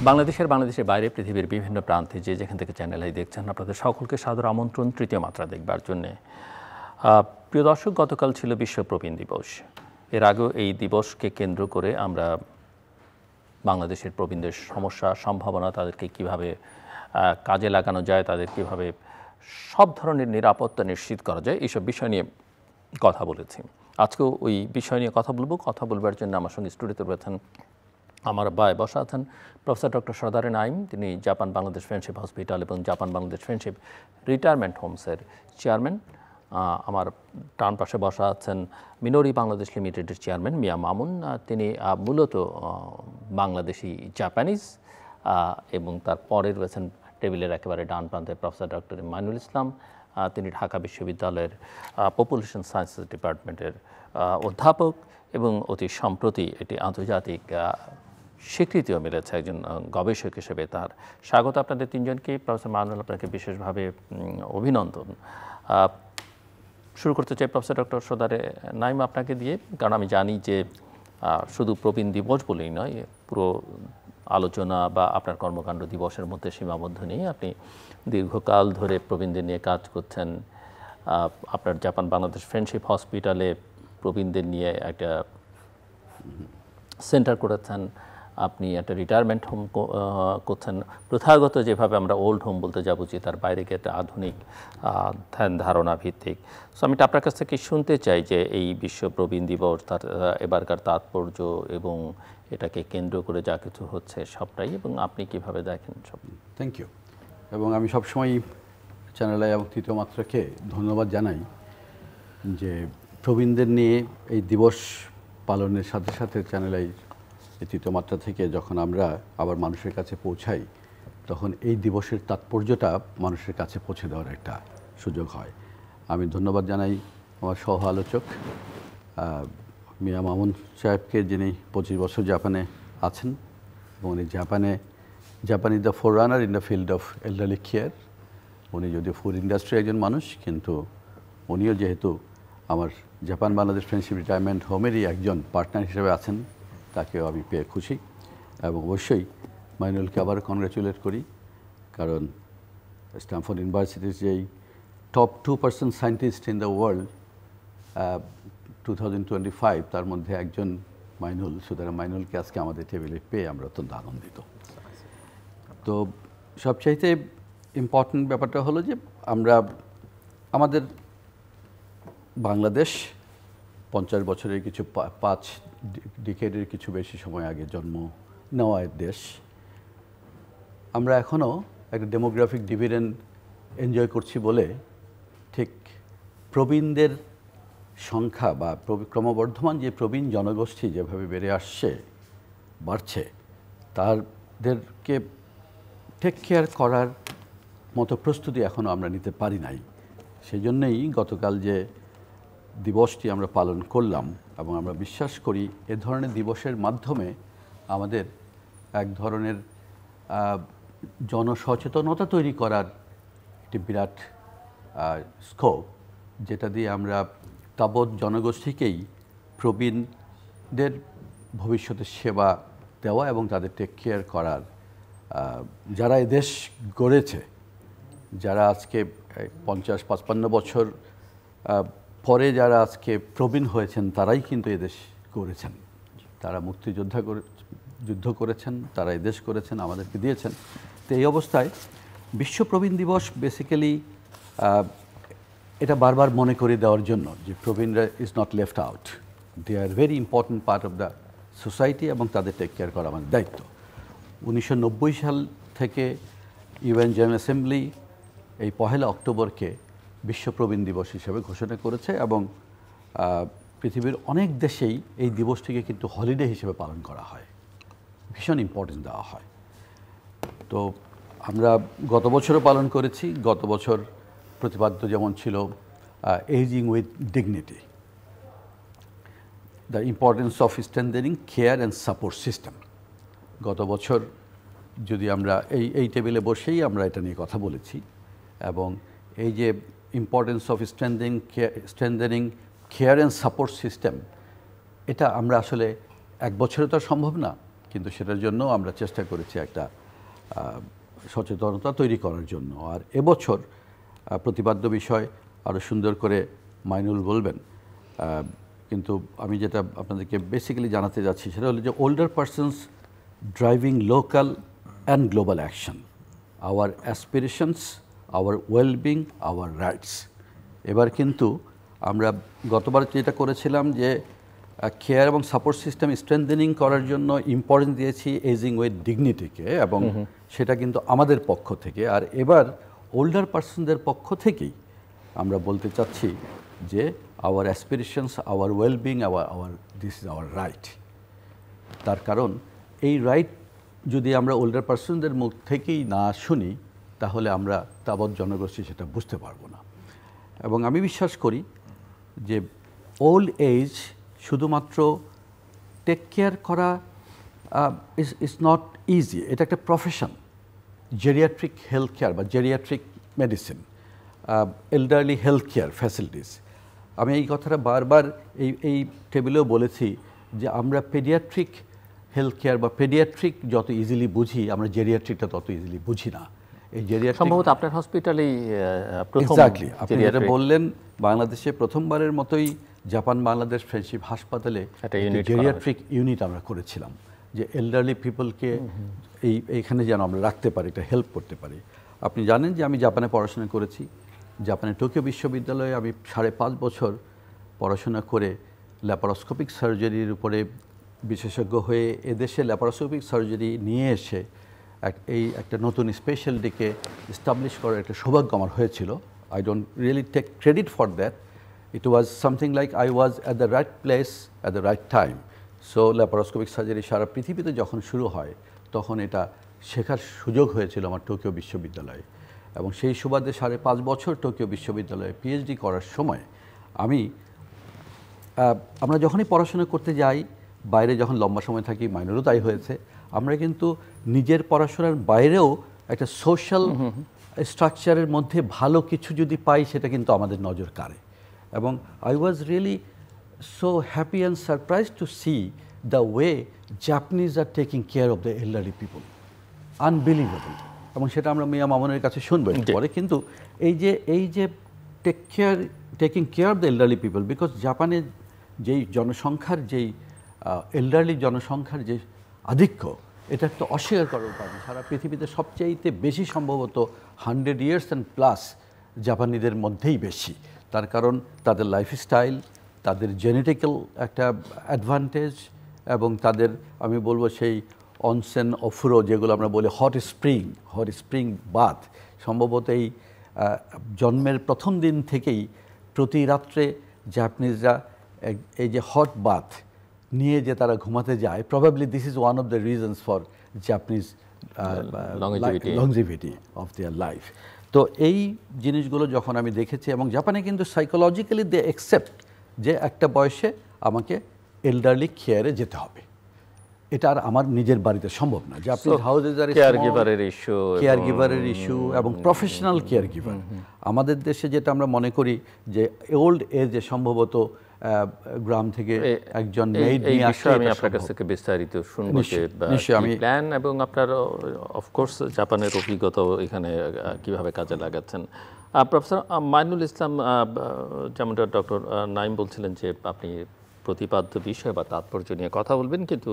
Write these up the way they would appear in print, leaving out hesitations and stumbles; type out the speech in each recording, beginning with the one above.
বাংলাদেশের বাইরে পৃথিবীর বিভিন্ন প্রান্তে যেখান থেকে চ্যানেল আই দেখছেন আপনাদের সকলকে সাদর আমন্ত্রণ তৃতীয় মাত্রা দেখবার জন্যে। প্রিয় দর্শক, গতকাল ছিল বিশ্ব প্রবীণ দিবস। এর আগেও এই দিবসকে কেন্দ্র করে আমরা বাংলাদেশের প্রবীণদের সমস্যা, সম্ভাবনা, তাদেরকে কিভাবে কাজে লাগানো যায়, তাদের কিভাবে সব ধরনের নিরাপত্তা নিশ্চিত করা যায়, এইসব বিষয় নিয়ে কথা বলেছি। আজকেও ওই বিষয় নিয়ে কথা বলবার জন্য আমার সঙ্গে স্টুডিওতে রয়েছেন, আমার বায় বসা আছেন প্রফেসর ডক্টর সরদারে নাঈম। তিনি জাপান বাংলাদেশ ফ্রেন্ডশিপ হসপিটাল এবং জাপান বাংলাদেশ ফ্রেন্ডশিপ রিটায়ারমেন্ট হোমসের চেয়ারম্যান। আমার ডান পাশে বসা আছেন মিনোরি বাংলাদেশ লিমিটেডের চেয়ারম্যান মিয়া মামুন। তিনি মূলত বাংলাদেশি জাপানিজ, এবং তারপরে রয়েছেন টেবিলের একেবারে ডান প্রান্তে প্রফেসর ডক্টর মাইনুল ইসলাম। তিনি ঢাকা বিশ্ববিদ্যালয়ের পপুলেশন সায়েন্সেস ডিপার্টমেন্টের অধ্যাপক এবং অতি সম্প্রতি এটি আন্তর্জাতিক স্বীকৃতিও মিলেছে একজন গবেষক হিসেবে। তার স্বাগত আপনাদের তিনজনকে। প্রফেসর মাইনুল, আপনাকে বিশেষভাবে অভিনন্দন। শুরু করতে চাই প্রফেসর ডক্টর সরদারে নাঈম আপনাকে দিয়ে, কারণ আমি জানি যে শুধু প্রবীণ দিবস বলেই নয়, পুরো আলোচনা বা আপনার কর্মকাণ্ড দিবসের মধ্যে সীমাবদ্ধ নেই। আপনি দীর্ঘকাল ধরে প্রবীণদের নিয়ে কাজ করছেন। আপনার জাপান বাংলাদেশ ফ্রেন্ডশিপ হসপিটালে প্রবীণদের নিয়ে একটা সেন্টার করেছেন, আপনি একটা রিটায়ারমেন্ট হোম করছেন। প্রথাগত যেভাবে আমরা ওল্ড হোম বলতে যা বুঝি, তার বাইরে গিয়ে একটা আধুনিক ধ্যান ধারণা ভিত্তিক। সো আমি আপনার কাছ থেকে শুনতে চাই যে এই বিশ্ব প্রবীণ দিবস, তার এবারকার তাৎপর্য এবং এটাকে কেন্দ্র করে যা কিছু হচ্ছে সবটাই, এবং আপনি কিভাবে দেখেন সব। Thank you. এবং আমি সবসময় চ্যানেল আই এবং তৃতীয় মাত্রাকে ধন্যবাদ জানাই যে প্রবীণদের নিয়ে এই দিবস পালনের সাথে সাথে চ্যানেল আই এই তৃতীয় মাত্রা থেকে যখন আমরা আবার মানুষের কাছে পৌঁছাই, তখন এই দিবসের তাৎপর্যটা মানুষের কাছে পৌঁছে দেওয়ার একটা সুযোগ হয়। আমি ধন্যবাদ জানাই আমার সহ আলোচক মিয়া মামুন সাহেবকে, যিনি 25 বছর জাপানে আছেন এবং উনি Japan is the four runner in the field of elderly care. উনি যদিও ফুড ইন্ডাস্ট্রি একজন মানুষ, কিন্তু উনিও যেহেতু আমার জাপান বাংলাদেশ ফ্রেন্ডশিপ রিটায়ারমেন্ট হোমেরই একজন পার্টনার হিসেবে আছেন, তাকেও আমি পেয়ে খুশি। এবং অবশ্যই মাইনুলকে আবার কংগ্রেচুলেট করি, কারণ স্ট্যানফোর্ড ইউনিভার্সিটির যেই top 2% scientist in the world 2025, তার মধ্যে একজন মাইনুল। সুতরাং মাইনুলকে আজকে আমাদের টেবিলে পেয়ে আমরা অত্যন্ত আনন্দিত। তো সবচাইতে ইম্পর্টেন্ট ব্যাপারটা হলো যে আমাদের বাংলাদেশ 50 বছরের কিছু 5 ডিকেডের কিছু বেশি সময় আগে জন্ম নেওয়া দেশ। আমরা এখনও একটা ডেমোগ্রাফিক ডিভিডেন্ড এনজয় করছি বলে ঠিক প্রবীণদের সংখ্যা বা ক্রমবর্ধমান যে প্রবীণ জনগোষ্ঠী যেভাবে বাড়ছে, তাদেরকে টেক কেয়ার করার মতো প্রস্তুতি এখনও আমরা নিতে পারি নাই। সেই জন্যেই গতকাল যে দিবসটি আমরা পালন করলাম, এবং আমরা বিশ্বাস করি এ ধরনের দিবসের মাধ্যমে আমাদের এক ধরনের জনসচেতনতা তৈরি করার একটি বিরাট স্কোপ, যেটা দিয়ে আমরা তাবৎ জনগোষ্ঠীকেই প্রবীণদের ভবিষ্যতে সেবা দেওয়া এবং তাদের টেক কেয়ার করার, যারা এই দেশ গড়েছে, যারা আজকে 50-55 বছর পরে যারা আজকে প্রবীণ হয়েছেন, তারাই কিন্তু এদেশ করেছেন। তারা যুদ্ধ করেছেন, তারা এদেশ করেছেন, আমাদেরকে দিয়েছেন। তো এই অবস্থায় বিশ্ব প্রবীণ দিবস বেসিক্যালি এটা বারবার মনে করে দেওয়ার জন্য যে প্রবীণরা is not left out, they are very important part of the society, এবং তাদের টেক কেয়ার করা আমাদের দায়িত্ব। 1990 সাল থেকে ইউএন জেনারেল অ্যাসেম্বলি এই 1 অক্টোবরকে বিশ্ব প্রবীণ দিবস হিসেবে ঘোষণা করেছে, এবং পৃথিবীর অনেক দেশেই এই দিবসটিকে কিন্তু হলিডে হিসেবে পালন করা হয়, ভীষণ ইম্পর্টেন্স দেওয়া হয়। তো আমরা গত বছরও পালন করেছি। গত বছর প্রতিপাদ্য যেমন ছিল ageing with dignity, the importance of strengthening care and support system. গত বছর যদি আমরা এই টেবিলে বসেই আমরা এটা নিয়ে কথা বলেছি, এবং এই যে importance of strengthening care and support system, এটা আমরা আসলে এক বছরে তো সম্ভব না, কিন্তু সেটার জন্য আমরা চেষ্টা করেছি একটা সচেতনতা তৈরি করার জন্য। আর এবছর প্রতিপাদ্য বিষয় আরও সুন্দর করে মাইনুল বলবেন, কিন্তু আমি যেটা আপনাদেরকে বেসিক্যালি জানাতে যাচ্ছি সেটা হলো যে older persons driving local and global action, our aspirations, our wellbeing, our rights. এবার কিন্তু আমরা গতবার যেটা করেছিলাম যে কেয়ার এবং সাপোর্ট সিস্টেম স্ট্রেংথেনিং করার জন্য ইম্পর্টেন্স দিয়েছি এজিং উইথ ডিগনিটিকে, এবং সেটা কিন্তু আমাদের পক্ষ থেকে। আর এবার ওল্ডার পার্সনদের পক্ষ থেকেই আমরা বলতে চাচ্ছি যে our aspirations, our wellbeing, this is our right. তার কারণ এই রাইট যদি আমরা ওল্ডার পার্সনদের মুখ থেকেই না শুনি তাহলে আমরা তাবৎ জনগোষ্ঠী সেটা বুঝতে পারবো না। এবং আমি বিশ্বাস করি যে ওল্ড এজ শুধুমাত্র টেক কেয়ার করা ইজ নট ইজি, এটা একটা প্রফেশন। জেরিয়াট্রিক হেলথ কেয়ার বা geriatric medicine, elderly health care facilities, আমি এই কথাটা বারবার এই টেবিলেও বলেছি যে আমরা পেডিয়াট্রিক হেলথ কেয়ার বা পেডিয়াট্রিক যত ইজিলি বুঝি আমরা জেরিয়াট্রিকটা তত ইজিলি বুঝি না। এই জেরিয়াট্রিক সম্ভবত আপনার হসপিটালেই প্রথম, এক্স্যাক্টলি আপনি যেটা বললেন, বাংলাদেশে প্রথমবারের মতোই জাপান বাংলাদেশ ফ্রেন্ডশিপ হাসপাতালে জেরিয়াট্রিক ইউনিট আমরা করেছিলাম, যে এল্ডারলি পিপলকে এইখানে যেন আমরা রাখতে পারি, এটা হেল্প করতে পারি। আপনি জানেন যে আমি জাপানে পড়াশোনা করেছি, জাপানের টোকিও বিশ্ববিদ্যালয়ে আমি 5.5 বছর পড়াশোনা করে ল্যাপারোস্কোপিক সার্জারির উপরে বিশেষজ্ঞ হয়ে এদেশে ল্যাপারোস্কোপিক সার্জারি নিয়ে এসে একটা নতুন স্পেশালিটিকে এস্টাবলিশ করার একটা সৌভাগ্য আমার হয়েছিল। I don't really take credit for that, it was something like I was at the right place at the right time. So laparoscopic surgery সারা পৃথিবীতে যখন শুরু হয় তখন এটা শেখার সুযোগ হয়েছিল আমার টোকিও বিশ্ববিদ্যালয়ে, এবং সেই সুবাদে 5.5 বছর টোকিও বিশ্ববিদ্যালয়ে পিএইচডি করার সময় আমরা যখনই পড়াশোনা করতে যাই, বাইরে যখন লম্বা সময় থাকি, মাইনেরও তাই হয়েছে, আমরা কিন্তু নিজের পড়াশোনার বাইরেও একটা সোশ্যাল স্ট্রাকচারের মধ্যে ভালো কিছু যদি পাই সেটা কিন্তু আমাদের নজর কাড়ে। এবং I was really so happy and surprise to C the way Japanese are taking care of the elderly people, unbelievable. এবং সেটা আমরা মিয়া মামুনের কাছে শুনবো পরে। কিন্তু এই যে taking care of the elderly people, because জাপানের যেই জনসংখ্যার এল্ডারলি জনসংখ্যার যে আধিক্য, এটা তো অস্বীকার করার উপায় না। সারা পৃথিবীতে সবচাইতে বেশি সম্ভবত 100 years and প্লাস জাপানিদের মধ্যেই বেশি। তার কারণ তাদের লাইফস্টাইল, তাদের জেনেটিক্যাল একটা অ্যাডভান্টেজ, এবং তাদের আমি বলবো সেই অনসেন অফুরো যেগুলো আমরা বলি হট স্প্রিং বাথ, সম্ভবত এই জন্মের প্রথম দিন থেকেই প্রতি রাত্রে জাপানিজরা এই যে হট বাথ নিয়ে যে তারা ঘুমাতে যায়, probably this is one of the reasons for Japanese longevity of their life. তো এই জিনিসগুলো যখন আমি দেখেছি, এবং জাপানে কিন্তু সাইকোলজিক্যালি দে অ্যাকসেপ্ট যে একটা বয়সে আমাকে এল্ডারলি কেয়ারে যেতে হবে, এটা আর আমার নিজের বাড়িতে সম্ভব না। জাপানিজ হাউসেস আর কেয়ার গিভারের ইস্যু এবং প্রফেশনাল কেয়ার গিভার। আমাদের দেশে যেটা আমরা মনে করি যে ওল্ড এজে সম্ভবত গ্রাম থেকে একজন মেইড নিয়ে আসে। আমি আপনার কাছ থেকে বিস্তারিত শুনবো যে প্ল্যান এবং আপনার অফকোর্স জাপানের অভিজ্ঞতা এখানে কিভাবে কাজে লাগাচ্ছেন। প্রফেসর মাইনুল ইসলাম, যেমনটা ডক্টর নাইম বলছিলেন যে আপনি প্রতিপাদ্য বিষয় বা তাৎপর্য নিয়ে কথা বলবেন, কিন্তু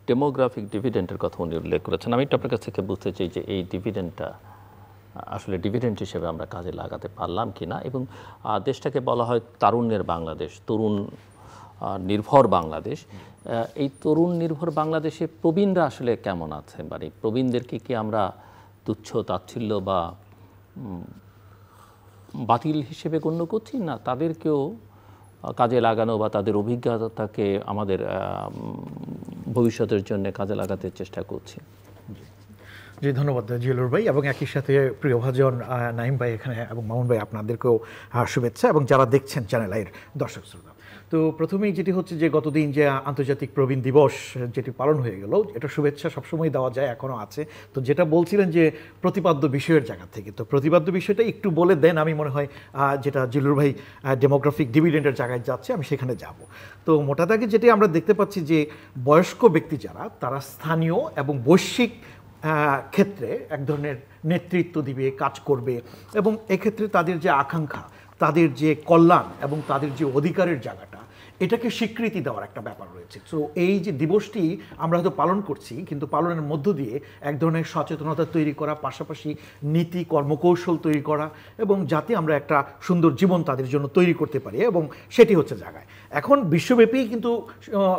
ডেমোগ্রাফিক ডিভিডেন্টের কথা উনি উল্লেখ করেছেন। আমি একটু আপনার কাছ থেকে বুঝতে চাই যে এই ডিভিডেন্টটা আসলে ডিভিডেন্ট হিসেবে আমরা কাজে লাগাতে পারলাম কি না, এবং দেশটাকে বলা হয় তারুণ্যের বাংলাদেশ, তরুণ নির্ভর বাংলাদেশ। এই তরুণ নির্ভর বাংলাদেশে প্রবীণরা আসলে কেমন আছে, মানে প্রবীণদেরকে কি আমরা তুচ্ছ তাচ্ছিল্য বা বাতিল হিসেবে গণ্য করছি, না তাদেরকেও কাজে লাগানো বা তাদের অভিজ্ঞতাকে আমাদের ভবিষ্যতের জন্য কাজে লাগাতে চেষ্টা করছি? জি, ধন্যবাদ জিয়ালুর ভাই, এবং একই সাথে প্রিয়ভাজন নাইম ভাই এখানে এবং মামুন ভাই, আপনাদেরকেও শুভেচ্ছা, এবং যারা দেখছেন চ্যানেল আইয়ের দর্শক শ্রোতা। তো প্রথমেই যেটি হচ্ছে যে গতদিন যে আন্তর্জাতিক প্রবীণ দিবস যেটি পালন হয়ে গেল, এটা শুভেচ্ছা সবসময় দেওয়া যায়, এখনও আছে। তো যেটা বলছিলেন যে প্রতিপাদ্য বিষয়ের জায়গা থেকে, তো প্রতিপাদ্য বিষয়টা একটু বলে দেন, আমি মনে হয় যেটা জিলুর ভাই ডেমোগ্রাফিক ডিভিডেন্ডের জায়গায় যাচ্ছে, আমি সেখানে যাব। তো মোটা দাগে যেটি আমরা দেখতে পাচ্ছি যে বয়স্ক ব্যক্তি যারা, তারা স্থানীয় এবং বৈশ্বিক ক্ষেত্রে এক ধরনের নেতৃত্ব দিবে, কাজ করবে, এবং এক্ষেত্রে তাদের যে আকাঙ্ক্ষা, তাদের যে কল্যাণ এবং তাদের যে অধিকারের জায়গাটা, এটাকে স্বীকৃতি দেওয়ার একটা ব্যাপার রয়েছে। সো এই যে দিবসটি আমরা হয়তো পালন করছি, কিন্তু পালনের মধ্য দিয়ে এক ধরনের সচেতনতা তৈরি করা, পাশাপাশি নীতি কর্মকৌশল তৈরি করা, এবং যাতে আমরা একটা সুন্দর জীবন তাদের জন্য তৈরি করতে পারি, এবং সেটি হচ্ছে জায়গায়। এখন বিশ্বব্যাপী কিন্তু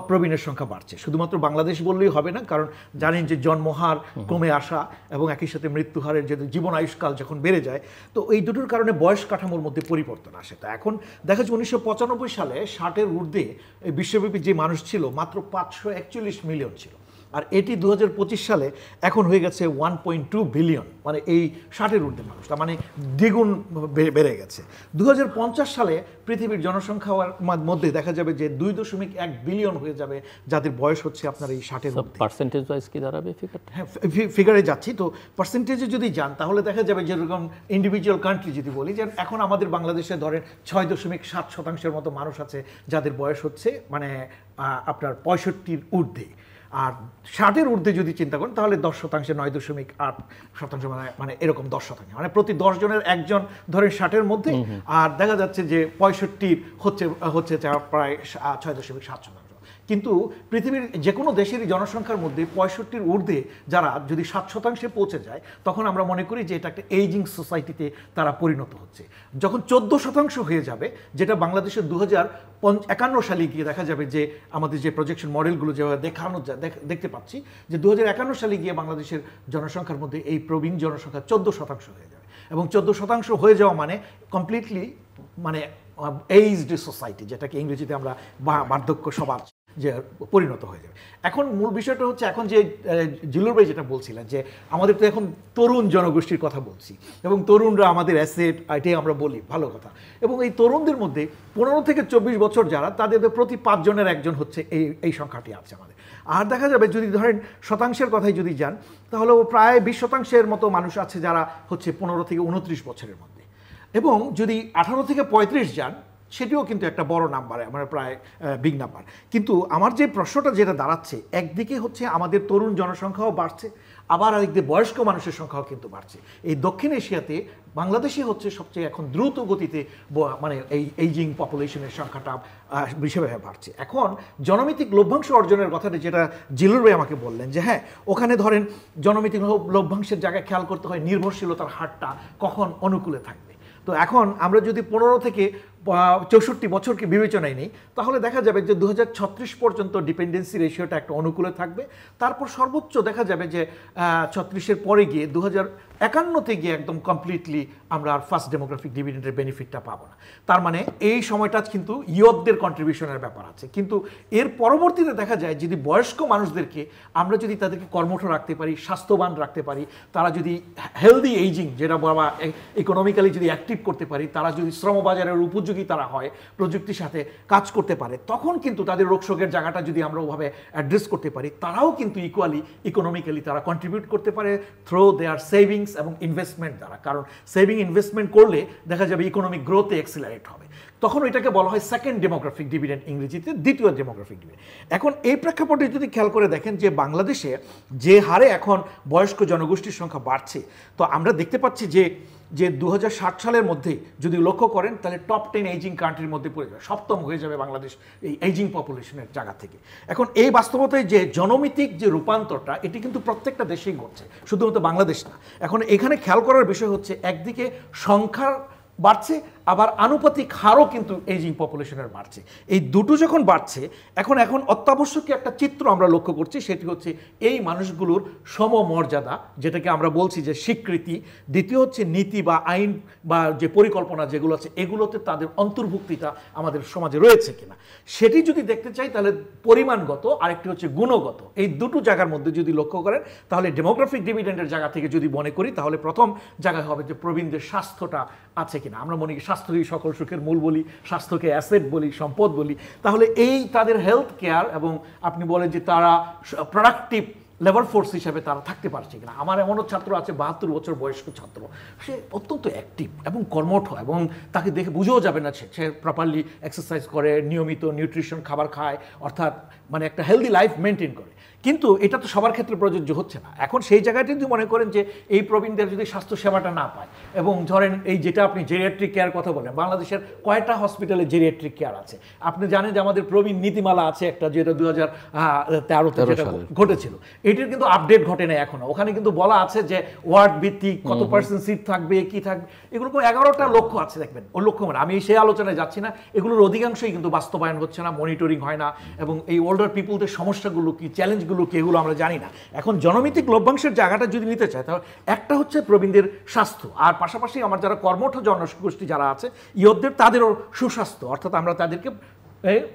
প্রবীণের সংখ্যা বাড়ছে, শুধুমাত্র বাংলাদেশ বললেই হবে না, কারণ জানেন যে জন্মহার কমে আসা এবং একই সাথে মৃত্যুহারের যে জীবন আয়ুষ্কাল যখন বেড়ে যায়, তো এই দুটোর কারণে বয়স কাঠামোর মধ্যে পরিবর্তন আসে। তা এখন দেখা যাচ্ছে 1995 সালে 60-এর ঊর্ধ্বে বিশ্বব্যাপী যে মানুষ ছিল মাত্র 541 মিলিয়ন ছিল, আর এটি 2025 সালে এখন হয়ে গেছে 1.2 বিলিয়ন, মানে এই 60-এর ঊর্ধ্বে মানুষ, তার মানে দ্বিগুণ বেড়ে গেছে। 2050 সালে পৃথিবীর জনসংখ্যার মধ্যে দেখা যাবে যে 2.1 বিলিয়ন হয়ে যাবে যাদের বয়স হচ্ছে আপনার এই 60-এর ঊর্ধ্বে। পার্সেন্টেজ ওয়াইজ কি দাঁড়াবে ফিগারটা? হ্যাঁ, ফিগারে যাচ্ছি। তো পার্সেন্টেজে যদি যান তাহলে দেখা যাবে যেরকম ইন্ডিভিজুয়াল কান্ট্রি যদি বলি, যে এখন আমাদের বাংলাদেশে ধরেন 6.7% মতো মানুষ আছে যাদের বয়স হচ্ছে মানে আপনার 65-র ঊর্ধ্বে, আর 60-এর ঊর্ধ্বে যদি চিন্তা করেন তাহলে 10%, 9.8% মানে এরকম 10%, মানে প্রতি 10 জনের একজন ধরেন 60-এর মধ্যে, আর দেখা যাচ্ছে যে 65 হচ্ছে প্রায় 6.7%। কিন্তু পৃথিবীর যে কোনো দেশেরই জনসংখ্যার মধ্যে 65-র ঊর্ধ্বে যারা যদি 7% পৌঁছে যায়, তখন আমরা মনে করি যে এটা একটা এইজিং সোসাইটিতে তারা পরিণত হচ্ছে। যখন 14% হয়ে যাবে, যেটা বাংলাদেশের 2051 সালে গিয়ে দেখা যাবে যে আমাদের যে প্রজেকশন মডেলগুলো যেভাবে দেখতে পাচ্ছি, যে 2051 সালে গিয়ে বাংলাদেশের জনসংখ্যার মধ্যে এই প্রবীণ জনসংখ্যা 14% হয়ে যাবে, এবং 14% হয়ে যাওয়া মানে কমপ্লিটলি মানে এইজড সোসাইটি, যেটাকে ইংরেজিতে আমরা বার্ধক্য সমাজ যে পরিণত হয়ে যাবে। এখন মূল বিষয়টা হচ্ছে, এখন যে জিলুর ভাই যেটা বলছিলেন যে আমাদের তো এখন তরুণ জনগোষ্ঠীর কথা বলছি, এবং তরুণরা আমাদের অ্যাসেট, এটাই আমরা বলি, ভালো কথা। এবং এই তরুণদের মধ্যে 15 থেকে 24 বছর যারা, তাদের প্রতি 5 জনের একজন হচ্ছে এই সংখ্যাটি আছে আমাদের। আর দেখা যাবে যদি ধরেন শতাংশের কথাই যদি যান, তাহলে প্রায় 20% মতো মানুষ আছে যারা হচ্ছে 15 থেকে 29 বছরের মধ্যে, এবং যদি 18 থেকে 35 যান, সেটিও কিন্তু একটা বড় নাম্বার, মানে প্রায় বিগ নাম্বার। কিন্তু আমার যে প্রশ্নটা যেটা দাঁড়াচ্ছে, একদিকে হচ্ছে আমাদের তরুণ জনসংখ্যাও বাড়ছে, আবার আরেকদিকে বয়স্ক মানুষের সংখ্যাও কিন্তু বাড়ছে। এই দক্ষিণ এশিয়াতে বাংলাদেশে হচ্ছে সবচেয়ে এখন দ্রুত গতিতে মানে এই এইজিং পপুলেশনের সংখ্যাটা বিশেষভাবে বাড়ছে। এখন জনমিতিক লভ্যাংশ অর্জনের কথাটা যেটা জিলুর ভাই আমাকে বললেন, যে হ্যাঁ, ওখানে ধরেন জনমিতিক লভ্যাংশের জায়গায় খেয়াল করতে হয় নির্ভরশীলতার হারটা কখন অনুকূলে থাকবে। তো এখন আমরা যদি 15 থেকে 64 বছরকে বিবেচনায় নেই, তাহলে দেখা যাবে যে 2036 পর্যন্ত ডিপেন্ডেন্সি রেশিওটা একটা অনুকূলে থাকবে। তারপর সর্বোচ্চ দেখা যাবে যে 36-এর পরে গিয়ে 2051-তে গিয়ে একদম কমপ্লিটলি আমরা আর ফার্স্ট ডেমোগ্রাফিক ডিভিডেন্ডের বেনিফিটটা পাবো না। তার মানে এই সময়টা কিন্তু ইয়তদের কন্ট্রিবিউশনের ব্যাপার আছে। কিন্তু এর পরবর্তীতে দেখা যায় যদি বয়স্ক মানুষদেরকে আমরা যদি তাদেরকে কর্মঠ রাখতে পারি, স্বাস্থ্যবান রাখতে পারি, তারা যদি হেলদি এইজিং, যেটা বাবা ইকোনমিক্যালি যদি অ্যাক্টিভ করতে পারি, তারা যদি শ্রমবাজারের উপযোগী তারা হয়, প্রযুক্তির সাথে কাজ করতে পারে, তখন কিন্তু তাদের রোগশোকের জায়গাটা যদি আমরা ওভাবে অ্যাড্রেস করতে পারি, তারাও কিন্তু ইকুয়ালি ইকোনমিক্যালি তারা কন্ট্রিবিউট করতে পারে থ্রু দেয়ার সেভিংস এবং ইনভেস্টমেন্ট দ্বারা। কারণ সেভিং ইনভেস্টমেন্ট করলে দেখা যাবে ইকোনমিক গ্রোথে এক্সিলারেট হবে। তখন এটাকে বলা হয় সেকেন্ড ডেমোগ্রাফিক ডিভিডেন্ড, ইংরেজিতে দ্বিতীয় ডেমোগ্রাফিক ডিভিডেন্ড। এখন এই প্রেক্ষাপটে যদি খেয়াল করে দেখেন যে বাংলাদেশে যে হারে এখন বয়স্ক জনগোষ্ঠীর সংখ্যা বাড়ছে, তো আমরা দেখতে পাচ্ছি যে 2060 সালের মধ্যে যদি লক্ষ্য করেন, তাহলে টপ 10 এইজিং কান্ট্রির মধ্যে পড়ে যাবে, 7ম হয়ে যাবে বাংলাদেশ এই এইজিং পপুলেশনের জায়গা থেকে। এখন এই বাস্তবতায় যে জনমিতিক যে রূপান্তরটা, এটি কিন্তু প্রত্যেকটা দেশেই ঘটছে, শুধুমাত্র বাংলাদেশ না। এখন এখানে খেয়াল করার বিষয় হচ্ছে, একদিকে সংখ্যার বাড়ছে, আবার আনুপাতিক হারও কিন্তু এইজিং পপুলেশনের বাড়ছে। এই দুটো যখন বাড়ছে, এখন অত্যাবশ্যকীয় একটা চিত্র আমরা লক্ষ্য করছি, সেটি হচ্ছে এই মানুষগুলোর সমমর্যাদা, যেটাকে আমরা বলছি যে স্বীকৃতি। দ্বিতীয় হচ্ছে নীতি বা আইন বা যে পরিকল্পনা যেগুলো আছে, এগুলোতে তাদের অন্তর্ভুক্তিটা আমাদের সমাজে রয়েছে কিনা, সেটি যদি দেখতে চাই, তাহলে পরিমাণগত, আরেকটি হচ্ছে গুণগত, এই দুটো জায়গার মধ্যে যদি লক্ষ্য করেন, তাহলে ডেমোগ্রাফিক ডিভিডেন্ডের জায়গা থেকে যদি মনে করি, তাহলে প্রথম জায়গায় হবে যে প্রবীণদের স্বাস্থ্যটা আছে কিনা। আমরা মনে করি স্বাস্থ্যই সকল সুখের মূল বলি, স্বাস্থ্যকে অ্যাসেট বলি, সম্পদ বলি, তাহলে এই তাদের হেলথ কেয়ার এবং আপনি বলেন যে তারা প্রোডাক্টিভ লেবার ফোর্স হিসেবে তারা থাকতে পারছে কিনা। আমার এমনও ছাত্র আছে 72 বছর বয়স্ক ছাত্র, সে অত্যন্ত অ্যাক্টিভ এবং কর্মঠ এবং তাকে দেখে বুঝেও যাবে না সে প্রপারলি এক্সারসাইজ করে, নিয়মিত নিউট্রিশন খাবার খায়, অর্থাৎ মানে একটা হেলদি লাইফ মেনটেন করে। কিন্তু এটা তো সবার ক্ষেত্রে প্রযোজ্য হচ্ছে না। এখন সেই জায়গাটি যদি মনে করেন যে এই প্রবীণদের যদি স্বাস্থ্য সেবাটা না পায়, এবং ধরেন এই যেটা আপনি জেরিয়াট্রিক কেয়ার কথা বলেন, বাংলাদেশের কয়টা হসপিটালে জেরিয়াট্রিক কেয়ার আছে? আপনি জানেন যে আমাদের প্রবীণ নীতিমালা আছে একটা, যেটা 2013-তে যেটা ঘটেছিল, এটির কিন্তু আপডেট ঘটে না এখনো। ওখানে কিন্তু বলা আছে যে ওয়ার্ড ভিত্তিক কত পার্সেন্ট সিট থাকবে, কি থাকবে, এগুলো 11টা লক্ষ্য আছে দেখবেন। ওই লক্ষ্য মানে আমি সেই আলোচনায় যাচ্ছি না, এগুলোর অধিকাংশই কিন্তু বাস্তবায়ন হচ্ছে না, মনিটরিং হয় না, এবং এই ওল্ডার পিপুলদের সমস্যাগুলো কি, চ্যালেঞ্জগুলো কি, এগুলো আমরা জানি না। এখন জনমিতিক লভ্যাংশের জায়গাটা যদি নিতে চাই, তাহলে একটা হচ্ছে প্রবীণদের স্বাস্থ্য, আর পাশাপাশি আমার যারা কর্মঠ জনগোষ্ঠী যারা আছে ইয়তদের, তাদেরও সুস্বাস্থ্য, অর্থাৎ আমরা তাদেরকে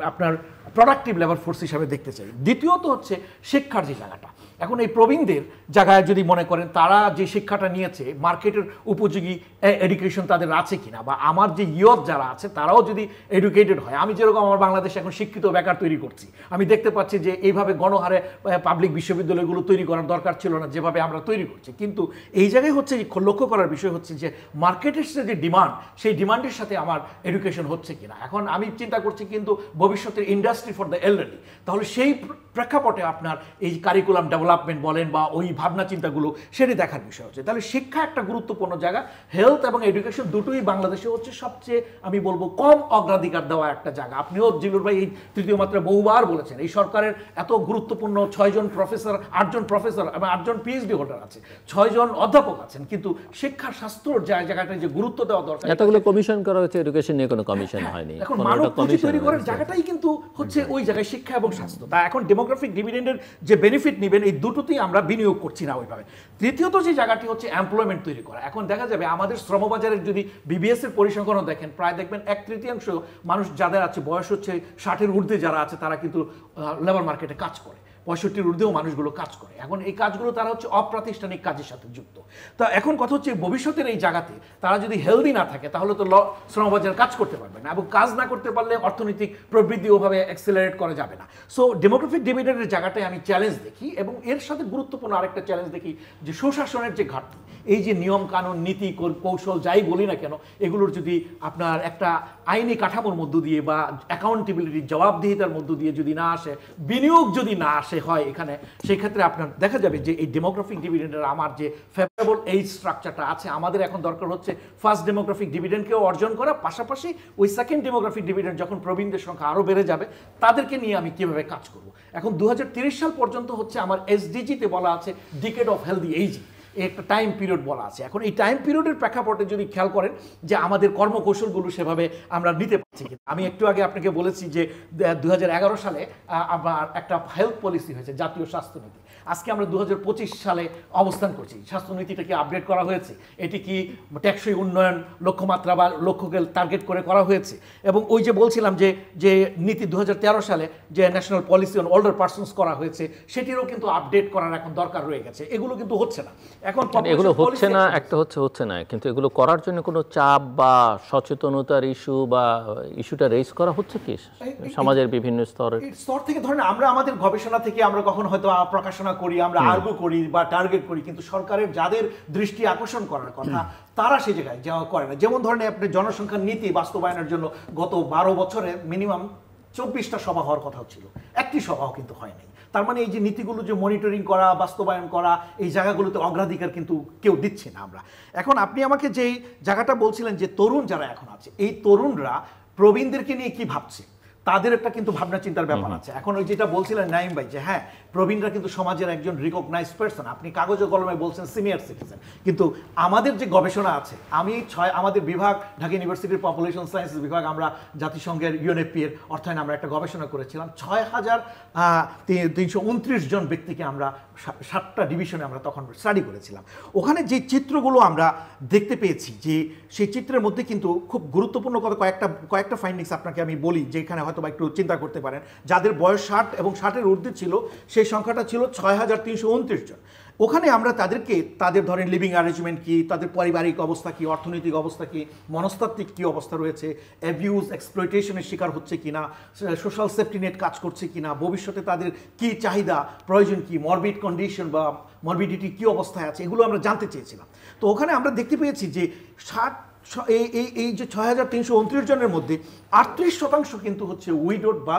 আপনার প্রোডাক্টিভ লেবার ফোর্স হিসাবে দেখতে চাই। দ্বিতীয়ত হচ্ছে শিক্ষার যে জায়গাটা, এখন এই প্রবীণদের জায়গায় যদি মনে করেন তারা যে শিক্ষাটা নিয়েছে মার্কেটের উপযোগী এডুকেশন তাদের আছে কিনা, বা আমার যে ইয়ত যারা আছে তারাও যদি এডুকেটেড হয়। আমি যেরকম আমার বাংলাদেশে এখন শিক্ষিত বেকার তৈরি করছি, আমি দেখতে পাচ্ছি যে এইভাবে গণহারে পাবলিক বিশ্ববিদ্যালয়গুলো তৈরি করার দরকার ছিল না যেভাবে আমরা তৈরি করছি। কিন্তু এই জায়গায় হচ্ছে লক্ষ্য করার বিষয় হচ্ছে যে মার্কেটের যে ডিমান্ড, সেই ডিমান্ডের সাথে আমার এডুকেশন হচ্ছে কিনা। এখন আমি চিন্তা করছি কিন্তু ভবিষ্যতের ইন্ডাস্ট্রি ফর দ্য এল্ডারলি, তাহলে সেই প্রেক্ষাপটে আপনার এই কারিকুলাম ডেভেলপমেন্ট বলেন বা ওই ভাবনা চিন্তাগুলো, সেটি দেখার বিষয় হচ্ছে। তাহলে শিক্ষা একটা গুরুত্বপূর্ণ জায়গা, হেলথ এবং এডুকেশন দুটোই বাংলাদেশে হচ্ছে সবচেয়ে আমি বলবো কম অগ্রাধিকার দেওয়া একটা জায়গা। আপনিও জিলুর ভাই এই তৃতীয় মাত্রা বহুবার বলেছেন, এই সরকারের এত গুরুত্বপূর্ণ 6 জন প্রফেসর, 8 জন প্রফেসর এবং 8 জন পিএইচডি হোল্ডার আছে, 6 জন অধ্যাপক আছেন, কিন্তু শিক্ষা স্বাস্থ্যর জায়গাটায় যে গুরুত্ব দেওয়া দরকার, এতগুলো কমিশন করা হয়েছে, এডুকেশন নিয়ে কোনো কমিশন হয়নি। এখন মানব পুঁজি তৈরি করার জায়গাটাই কিন্তু হচ্ছে ওই জায়গায় শিক্ষা এবং স্বাস্থ্য। তা এখন ডেমোগ্রাফিক ডিভিডেন্ডের যে বেনিফিট নেবেন, এই দুটোতেই আমরা বিনিয়োগ করছি না ওইভাবে। তৃতীয়ত যে জায়গাটি হচ্ছে এমপ্লয়মেন্ট তৈরি করা। এখন দেখা যাবে আমাদের শ্রমবাজারের যদি বিবিএস এর পরিসংখ্যানও দেখেন, প্রায় দেখবেন 1/3 মানুষ যাদের আছে বয়স হচ্ছে 60-এর ঊর্ধ্বে যারা আছে, তারা কিন্তু লেবার মার্কেটে কাজ করে। 65-র ঊর্ধ্বেও মানুষগুলো কাজ করে। এখন এই কাজগুলো তারা হচ্ছে অপ্রাতিষ্ঠানিক কাজের সাথে যুক্ত। তা এখন কথা হচ্ছে ভবিষ্যতের এই জায়গাতে তারা যদি হেলদি না থাকে, তাহলে তো শ্রমবাজার কাজ করতে পারবে না, এবং কাজ না করতে পারলে অর্থনৈতিক প্রবৃদ্ধি ওভাবে অ্যাক্সেলারেট করা যাবে না। সো ডেমোগ্রাফিক ডিভিডেন্ডের জায়গাটায় আমি চ্যালেঞ্জ দেখি, এবং এর সাথে গুরুত্বপূর্ণ আরেকটা চ্যালেঞ্জ দেখি যে সুশাসনের যে ঘাটতি। এই যে নিয়ম কানুন, নীতি, কৌশল যাই বলি না কেন, এগুলোর যদি আপনার একটা আইনি কাঠামোর মধ্য দিয়ে বা অ্যাকাউন্টেবিলিটি, জবাবদিহিতার মধ্য দিয়ে যদি না আসে, বিনিয়োগ যদি না আসে হয় এখানে, সেই ক্ষেত্রে আপনার দেখা যাবে যে এই ডেমোগ্রাফিক ডিভিডেন্ডের আমার যে ফেভারেবল এইজ স্ট্রাকচারটা আছে, আমাদের এখন দরকার হচ্ছে ফার্স্ট ডেমোগ্রাফিক ডিভিডেন্ডকেও অর্জন করা, পাশাপাশি ওই সেকেন্ড ডেমোগ্রাফিক ডিভিডেন্ড যখন প্রবীণদের সংখ্যা আরও বেড়ে যাবে, তাদেরকে নিয়ে আমি কিভাবে কাজ করব। এখন 2030 সাল পর্যন্ত হচ্ছে আমার এসডিজিতে বলা আছে ডিকেড অফ হেলদি এইজিং, একটা টাইম পিরিয়ড বলা আছে। এখন এই টাইম পিরিয়ডের প্রেক্ষাপটে যদি খেয়াল করেন যে আমাদের কর্মকৌশলগুলো সেভাবে আমরা নিতে পারছি কিনা। আমি একটু আগে আপনাকে বলেছি যে 2011 সালে আমার একটা হেলথ পলিসি হয়েছে, জাতীয় স্বাস্থ্যনীতি। আজকে আমরা 2025 সালে অবস্থান করছি। স্বাস্থ্যনীতিটাকে আপডেট করা হয়েছে, এটি কি টেকসই উন্নয়ন লক্ষ্যমাত্রা বা লক্ষ্যকে টার্গেট করে করা হয়েছে। এবং ওই যে বলছিলাম যে নীতি 2013 সালে যে national policy on older persons করা হয়েছে, সেটিরও কিন্তু আপডেট করার এখন দরকার রয়ে গেছে। এগুলো কিন্তু হচ্ছে না এখন, এগুলো হচ্ছে না, একটা হচ্ছে না, কিন্তু এগুলো করার জন্য কোনো চাপ বা সচেতনতার ইস্যু বা ইস্যুটা রেজ করা হচ্ছে কি সমাজের বিভিন্ন স্তর থেকে? ধরেন আমরা আমাদের গবেষণা থেকে আমরা কখন হয়তো প্রকাশনা করি, আমরা আর্গু করি বা টার্গেট করি, কিন্তু সরকারের যাদের দৃষ্টি আকর্ষণ করার কথা তারা সেই জায়গায় যাওয়া করে না। যেমন ধরেন আপনি জনসংখ্যার নীতি বাস্তবায়নের জন্য গত 12 বছরে মিনিমাম 24টা সভা হওয়ার কথা ছিল, একটি সভাও কিন্তু হয় নাই। তার মানে এই যে নীতিগুলো যে মনিটরিং করা, বাস্তবায়ন করা, এই জায়গাগুলোতে অগ্রাধিকার কিন্তু কেউ দিচ্ছে না আমরা। এখন আপনি আমাকে যেই জায়গাটা বলছিলেন যে তরুণ যারা এখন আছে, এই তরুণরা প্রবীণদেরকে নিয়ে কি ভাবছে, তাদের একটা কিন্তু ভাবনা চিন্তার ব্যাপার আছে। এখন ওই যেটা বলছিলেন নাইম ভাই, যে হ্যাঁ প্রবীণরা কিন্তু সমাজের একজন রিকগনাইজ পার্সন, আপনি কাগজে কলমে বলছেন সিনিয়র সিটিজেন, কিন্তু আমাদের যে গবেষণা আছে, আমাদের বিভাগ ঢাকা ইউনিভার্সিটির পপুলেশন সায়েন্সেস বিভাগ, আমরা জাতিসংঘের ইউএনএফপি এর অর্থায়নে আমরা একটা গবেষণা করেছিলাম। 6329 জন ব্যক্তিকে আমরা 7টা ডিভিশনে আমরা তখন স্টাডি করেছিলাম। ওখানে যে চিত্রগুলো আমরা দেখতে পেয়েছি, যে সেই চিত্রের মধ্যে কিন্তু খুব গুরুত্বপূর্ণ কয়েকটা ফাইন্ডিংস আপনাকে আমি বলি, যেখানে হয়তো বা একটু চিন্তা করতে পারেন। যাদের বয়স 60 এবং 60-এর ঊর্ধ্বে ছিল, সেই সংখ্যাটা ছিল 6329 জন, ওখানে আমরা তাদেরকে তাদের ধরেন লিভিং অ্যারেঞ্জমেন্ট কি, তাদের পারিবারিক অবস্থা কি, অর্থনৈতিক অবস্থা কি, মনস্তাত্ত্বিক কি অবস্থা রয়েছে, অ্যাবিউজ এক্সপ্লয়টেশনের শিকার হচ্ছে কিনা, সোশ্যাল সেফটি নেট কাজ করছে কিনা, ভবিষ্যতে তাদের কি চাহিদা প্রয়োজন কি, মরবিড কন্ডিশন বা মরবিডিটি কি অবস্থায় আছে, এগুলো আমরা জানতে চেয়েছিলাম। তো ওখানে আমরা দেখতে পেয়েছি যে এই যে 6,329 জনের মধ্যে 38% কিন্তু হচ্ছে উইডোড বা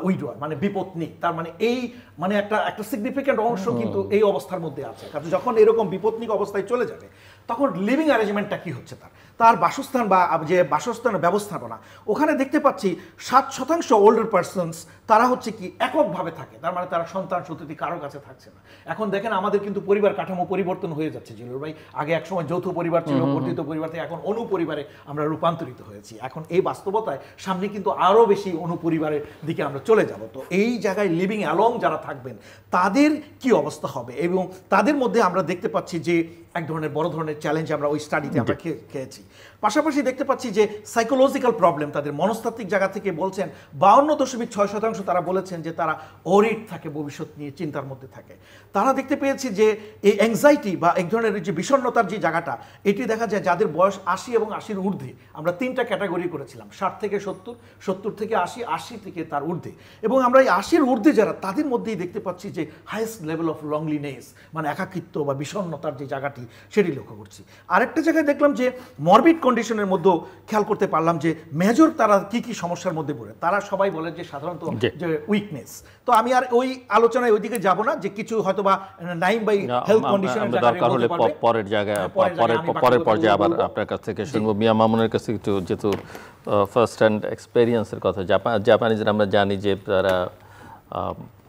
উইডোয়ার, মানে বিপত্নিক। তার মানে এই মানে একটা সিগনিফিক্যান্ট অংশ কিন্তু এই অবস্থার মধ্যে আছে। কারণ যখন এরকম বিপত্নিক অবস্থায় চলে যাবে তখন লিভিং অ্যারেঞ্জমেন্টটা কি হচ্ছে, তার বাসস্থান বা যে বাসস্থানের ব্যবস্থাপনা, ওখানে দেখতে পাচ্ছি 7% ওল্ডার পারসনস তারা হচ্ছে কি এককভাবে থাকে। তার মানে তারা সন্তান সন্ততি কারো কাছে থাকছে না। এখন দেখেন আমাদের কিন্তু পরিবার কাঠামো পরিবর্তন হয়ে যাচ্ছে জিলুর ভাই। আগে একসময় যৌথ পরিবার ছিল, বর্ধিত পরিবার থেকে এখন অনুপরিবারে আমরা রূপান্তরিত হয়েছি। এখন এই বাস্তবতায় সামনে কিন্তু আরও বেশি অনুপরিবারের দিকে আমরা চলে যাব। তো এই জায়গায় লিভিং অ্যালং যারা থাকবেন তাদের কি অবস্থা হবে, এবং তাদের মধ্যে আমরা দেখতে পাচ্ছি যে এক ধরনের বড় ধরনের চ্যালেঞ্জ আমরা ওই স্টাডিতে আমরা খেয়েছি। পাশাপাশি দেখতে পাচ্ছি যে সাইকোলজিক্যাল প্রবলেম, তাদের মনস্তাত্ত্বিক জায়গা থেকে বলছেন 52.6% তারা বলেছেন যে তারা অরিড থাকে, ভবিষ্যৎ নিয়ে চিন্তার মধ্যে থাকে। তারা দেখতে পেয়েছি যে এই অ্যাংজাইটি বা এক ধরনের যে বিষণ্ণতার যে জায়গাটা, এটি দেখা যায় যাদের বয়স 80 এবং 80-র ঊর্ধ্বে। আমরা 3টা ক্যাটাগরি করেছিলাম, 60 থেকে 70, 70 থেকে 80, 80 থেকে তার ঊর্ধ্বে। এবং আমরা এই 80-র ঊর্ধ্বে যারা, তাদের মধ্যেই দেখতে পাচ্ছি যে হাইয়েস্ট লেভেল অফ লংলিনেস, মানে একাকিত্ব বা বিষণ্ণতার যে জায়গাটি, সেটি লক্ষ্য করছি। আরেকটা জায়গায় দেখলাম যে মরবিড কন্ডিশনের মধ্যেও খেয়াল করতে পারলাম যে মেজর তারা কি কি সমস্যার মধ্যে পড়ে। তারা সবাই বলেন যে সাধারণত যে উইকনেস। তো আমি আর ওই আলোচনায় ওইদিকে যাব না, যে কিছু হয়তো বা নাইম বাই হেলথ কন্ডিশনের দরকার হলে পরের জায়গায় পরের পর্যায়ে আবার আপনার কাছ থেকে শুনবো। মিয়া মামুনের কাছে একটু, যেহেতু ফার্স্ট হ্যান্ড এক্সপেরিয়েন্সের কথা, জাপানিজরা আমরা জানি যে তারা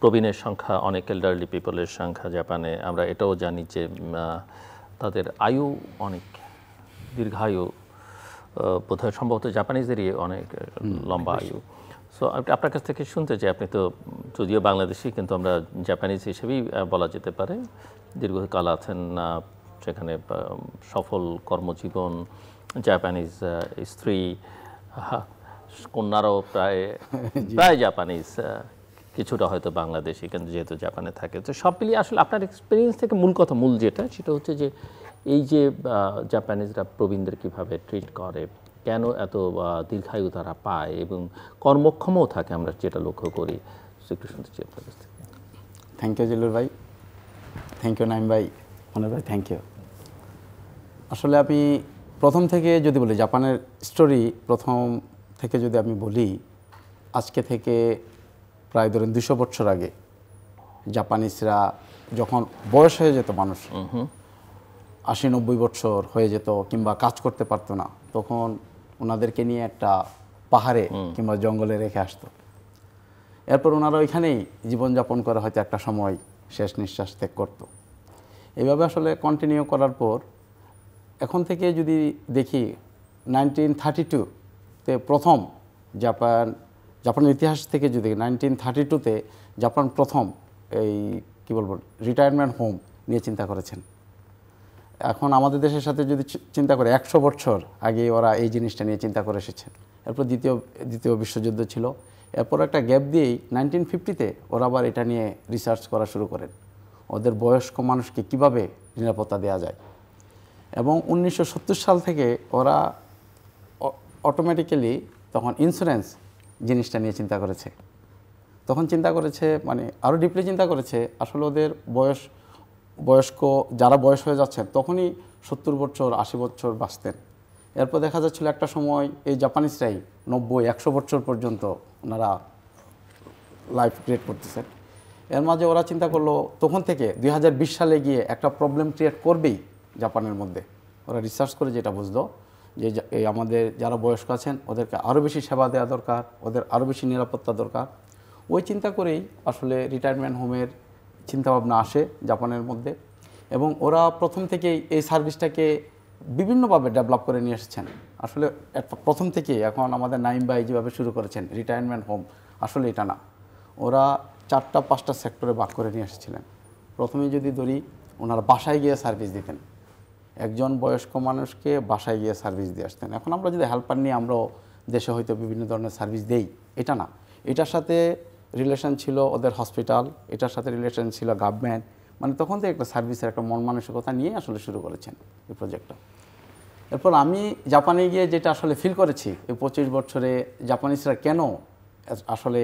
প্রবীণের সংখ্যা অনেক, এল্ডারলি পিপলের সংখ্যা জাপানে। আমরা এটাও জানি যে তাদের আয়ু অনেক দীর্ঘায়ু, বোধহয় সম্ভবত জাপানিজেরই অনেক লম্বা আয়ু। সো আপনার কাছ থেকে শুনতে চাই, আপনি তো যদিও বাংলাদেশি কিন্তু আমরা জাপানিজ হিসেবেই বলা যেতে পারে, দীর্ঘকাল আছেন সেখানে, সফল কর্মজীবন, জাপানিজ স্ত্রী, কন্যারাও প্রায় জাপানিজ, কিছুটা হয়তো বাংলাদেশি, কিন্তু যেহেতু জাপানে থাকে। তো সব মিলিয়ে আসলে আপনার এক্সপিরিয়েন্স থেকে মূল যেটা, সেটা হচ্ছে যে এই যে জাপানিজরা প্রবীণদের কীভাবে ট্রিট করে, কেন এত দীর্ঘায়ু তারা পায় এবং কর্মক্ষমও থাকে, আমরা যেটা লক্ষ্য করি, একটু শুনতে চাই আপনার কাছ থেকে। থ্যাংক ইউ জিলুর ভাই, থ্যাংক ইউ নাইম ভাই, মনোর ভাই, থ্যাংক ইউ। আসলে আমি প্রথম থেকে যদি বলি, জাপানের স্টোরি প্রথম থেকে যদি আমি বলি, আজকে থেকে প্রায় ধরেন 200 বছর আগে জাপানিজরা যখন বয়স হয়ে যেত, মানুষ 80-90 বছর হয়ে যেত কিংবা কাজ করতে পারতো না, তখন ওনাদেরকে নিয়ে একটা পাহাড়ে কিংবা জঙ্গলে রেখে আসতো। এরপর ওনারা ওইখানেই জীবনযাপন করে হয়তো একটা সময় শেষ নিঃশ্বাস ত্যাগ করতো। এইভাবে আসলে কন্টিনিউ করার পর এখন থেকে যদি দেখি 1932-তে প্রথম জাপানের ইতিহাস থেকে যদি 1932-তে জাপান প্রথম এই কী বলবো রিটায়ারমেন্ট হোম নিয়ে চিন্তা করেছেন। এখন আমাদের দেশের সাথে যদি চিন্তা করে 100 বছর আগে ওরা এই জিনিসটা নিয়ে চিন্তা করে এসেছেন। এরপর দ্বিতীয় বিশ্বযুদ্ধ ছিল, এরপর একটা গ্যাপ দিয়েই 1950-তে ওরা আবার এটা নিয়ে রিসার্চ করা শুরু করেন, ওদের বয়স্ক মানুষকে কিভাবে নিরাপত্তা দেওয়া যায়। এবং 1970 সাল থেকে ওরা অটোমেটিক্যালি তখন ইন্স্যুরেন্স জিনিসটা নিয়ে চিন্তা করেছে। তখন চিন্তা করেছে, মানে আরও ডিপলি চিন্তা করেছে, আসলে ওদের বয়স্ক যারা বয়স হয়ে যাচ্ছেন তখনই 70 বছর 80 বছর বাঁচতেন। এরপর দেখা যাচ্ছিল একটা সময় এই জাপানিজরাই 90-100 বছর পর্যন্ত ওনারা লাইফ ক্রিয়েট করতেছেন। এর মাঝে ওরা চিন্তা করলো তখন থেকে 2020 সালে গিয়ে একটা প্রবলেম ক্রিয়েট করবেই জাপানের মধ্যে। ওরা রিসার্চ করে যেটা বুঝলো যে আমাদের যারা বয়স্ক আছেন ওদেরকে আরও বেশি সেবা দেওয়া দরকার, ওদের আরও বেশি নিরাপত্তা দরকার। ওই চিন্তা করেই আসলে রিটায়ারমেন্ট হোমের চিন্তাভাবনা আসে জাপানের মধ্যে, এবং ওরা প্রথম থেকেই এই সার্ভিসটাকে বিভিন্নভাবে ডেভেলপ করে নিয়ে এসেছেন। আসলে প্রথম থেকেই এখন আমাদের নাইম ভাই যেভাবে শুরু করেছেন রিটায়ারমেন্ট হোম, আসলে এটা না, ওরা 4টা-5টা সেক্টরে ভাগ করে নিয়ে এসেছিলেন। প্রথমে যদি ধরি, ওনারা বাসায় গিয়ে সার্ভিস দিতেন, একজন বয়স্ক মানুষকে বাসায় গিয়ে সার্ভিস দিয়ে আসতেন। এখন আমরা যদি হেল্পার নিয়ে আমরাও দেশে হয়তো বিভিন্ন ধরনের সার্ভিস দেই, এটা না, এটার সাথে রিলেশন ছিল ওদের হসপিটাল, এটার সাথে রিলেশন ছিল গভর্নমেন্ট, মানে তখন থেকে একটা সার্ভিসের একটা মন মানসিকতা নিয়ে আসলে শুরু করেছেন এই প্রজেক্টটা। এরপর আমি জাপানে গিয়ে যেটা আসলে ফিল করেছি এই 25 বছরে জাপানিজরা কেন আসলে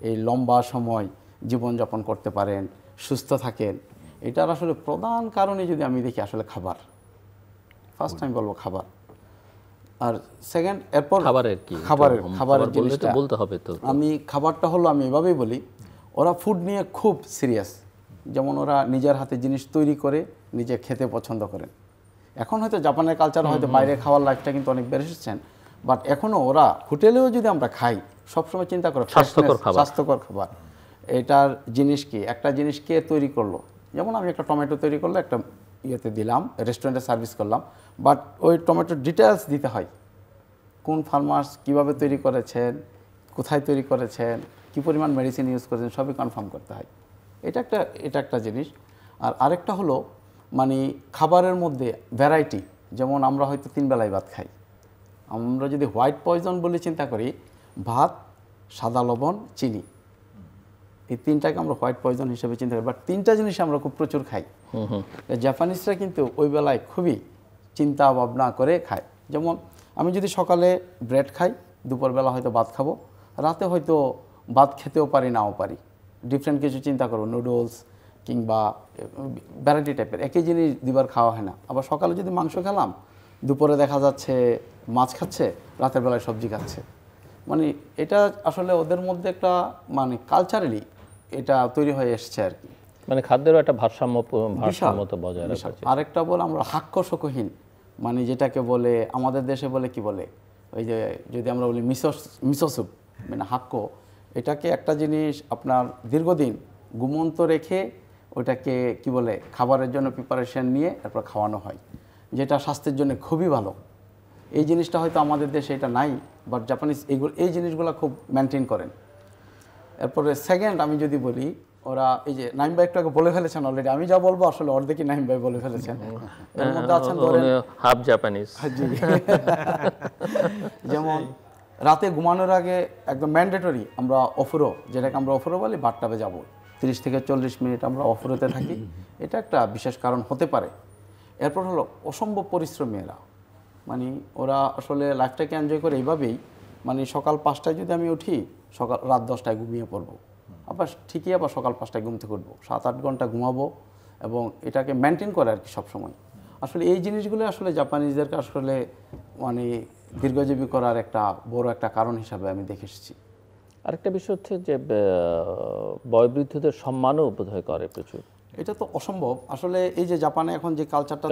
এই লম্বা সময় জীবনযাপন করতে পারেন, সুস্থ থাকেন, এটার আসলে প্রধান কারণই যদি আমি দেখি আসলে খাবার। ফার্স্ট টাইম বলবো খাবার। আর সেকেন্ড এরপর খাবারের কি খাবারের জিনিসটা বলতে হবে তো। আমি খাবারটা হলো আমি এভাবেই বলি, ওরা ফুড নিয়ে খুব সিরিয়াস। যেমন ওরা নিজের হাতে জিনিস তৈরি করে নিজে খেতে পছন্দ করেন। এখন হয়তো জাপানের কালচার হয়তো বাইরে খাওয়ার লাইফটা কিন্তু অনেক বেড়ে এসেছেন, বাট এখনও ওরা হোটেলেও যদি আমরা খাই সবসময় চিন্তা করে স্বাস্থ্যকর খাবার। এটার জিনিস কি, একটা জিনিস কে তৈরি করলো, যেমন আমি একটা টমেটো তৈরি করলে একটা ইয়েতে দিলাম, রেস্টুরেন্টে সার্ভিস করলাম, বাট ওই টমেটোর ডিটেলস দিতে হয়, কোন ফার্মার্স কীভাবে তৈরি করেছেন, কোথায় তৈরি করেছেন, কী পরিমাণ মেডিসিন ইউজ করেছেন, সবই কনফার্ম করতে হয়। এটা একটা জিনিস। আর আরেকটা হলো মানে খাবারের মধ্যে ভ্যারাইটি। যেমন আমরা হয়তো 3 বেলায় ভাত খাই, আমরা যদি হোয়াইট পয়জন বলে চিন্তা করি, ভাত, সাদা লবণ, চিনি, এই 3টাকে আমরা হোয়াইট পয়জন হিসেবে চিন্তা করি, বাট 3টা জিনিস আমরা খুব প্রচুর খাই। জাপানিজরা কিন্তু ওই বেলায় খুবই চিন্তা ভাবনা করে খায়। যেমন আমি যদি সকালে ব্রেড খাই, দুপুরবেলা হয়তো ভাত খাবো, রাতে হয়তো ভাত খেতেও পারি নাও পারি, ডিফারেন্ট কিছু চিন্তা করবো, নুডলস কিংবা ভ্যারাইটি টাইপের, একই জিনিস দুবার খাওয়া হয় না। আবার সকালে যদি মাংস খেলাম, দুপুরে দেখা যাচ্ছে মাছ খাচ্ছে, রাতের বেলায় সবজি খাচ্ছে। মানে এটা আসলে ওদের মধ্যে একটা মানে কালচারালি এটা তৈরি হয়ে এসছে আর কি। মানে খাদ্যেরও একটা ভারসাম্যতা বজায় রাখা। আরেকটা বলে আমরা হাক্যশকহীন, মানে যেটাকে বলে আমাদের দেশে বলে কি বলে, ওই যে যদি আমরা বলি মিসো স্যুপ, মানে হাক্য, এটাকে একটা জিনিস আপনার দীর্ঘদিন ঘুমন্ত রেখে ওইটাকে কি বলে খাবারের জন্য প্রিপারেশন নিয়ে তারপর খাওয়ানো হয়, যেটা স্বাস্থ্যের জন্য খুবই ভালো। এই জিনিসটা হয়তো আমাদের দেশে এটা নাই, বাট জাপানিজ এই জিনিসগুলো খুব মেনটেন করেন। এরপরে সেকেন্ড আমি যদি বলি, ওরা এই যে নাইম ভাই একটু আগে বলে ফেলেছেন অলরেডি, আমি যা বলবো আসলে অর্ধেকই নাইম ভাই বলে ফেলেছেন। এর মধ্যে আছেন ধরেন হাফ জাপানিজ। যেমন রাতে ঘুমানোর আগে একদম ম্যান্ডেটরি আমরা অফুরো, যেটাকে আমরা অফুরো বলি, বাথটাবে যাব, 30 থেকে 40 মিনিট আমরা অফুরোতে থাকি, এটা একটা বিশেষ কারণ হতে পারে। এরপর হলো অসম্ভব পরিশ্রমী এরা, মানে ওরা আসলে লাইফটাকে এনজয় করে এইভাবেই, মানে সকাল 5টায় যদি আমি উঠি, রাত 10টায় ঘুমিয়ে পড়বো, আবার ঠিকই আবার সকাল 5টায় ঘুম থেকে উঠবো, 7-8 ঘন্টা ঘুমাবো, এবং এটাকে মেনটেন করে আর কি সবসময়। আসলে এই জিনিসগুলো আসলে জাপানিজদেরকে আসলে মানে দীর্ঘজীবী করার একটা বড় একটা কারণ হিসাবে আমি দেখে এসেছি। আরেকটা বিষয় হচ্ছে যে বয়োবৃদ্ধদের সম্মানও বোধহয় করে প্রচুর। এটা তো অসম্ভব আসলে, এই যে জাপানে এখন যে কালচারটা,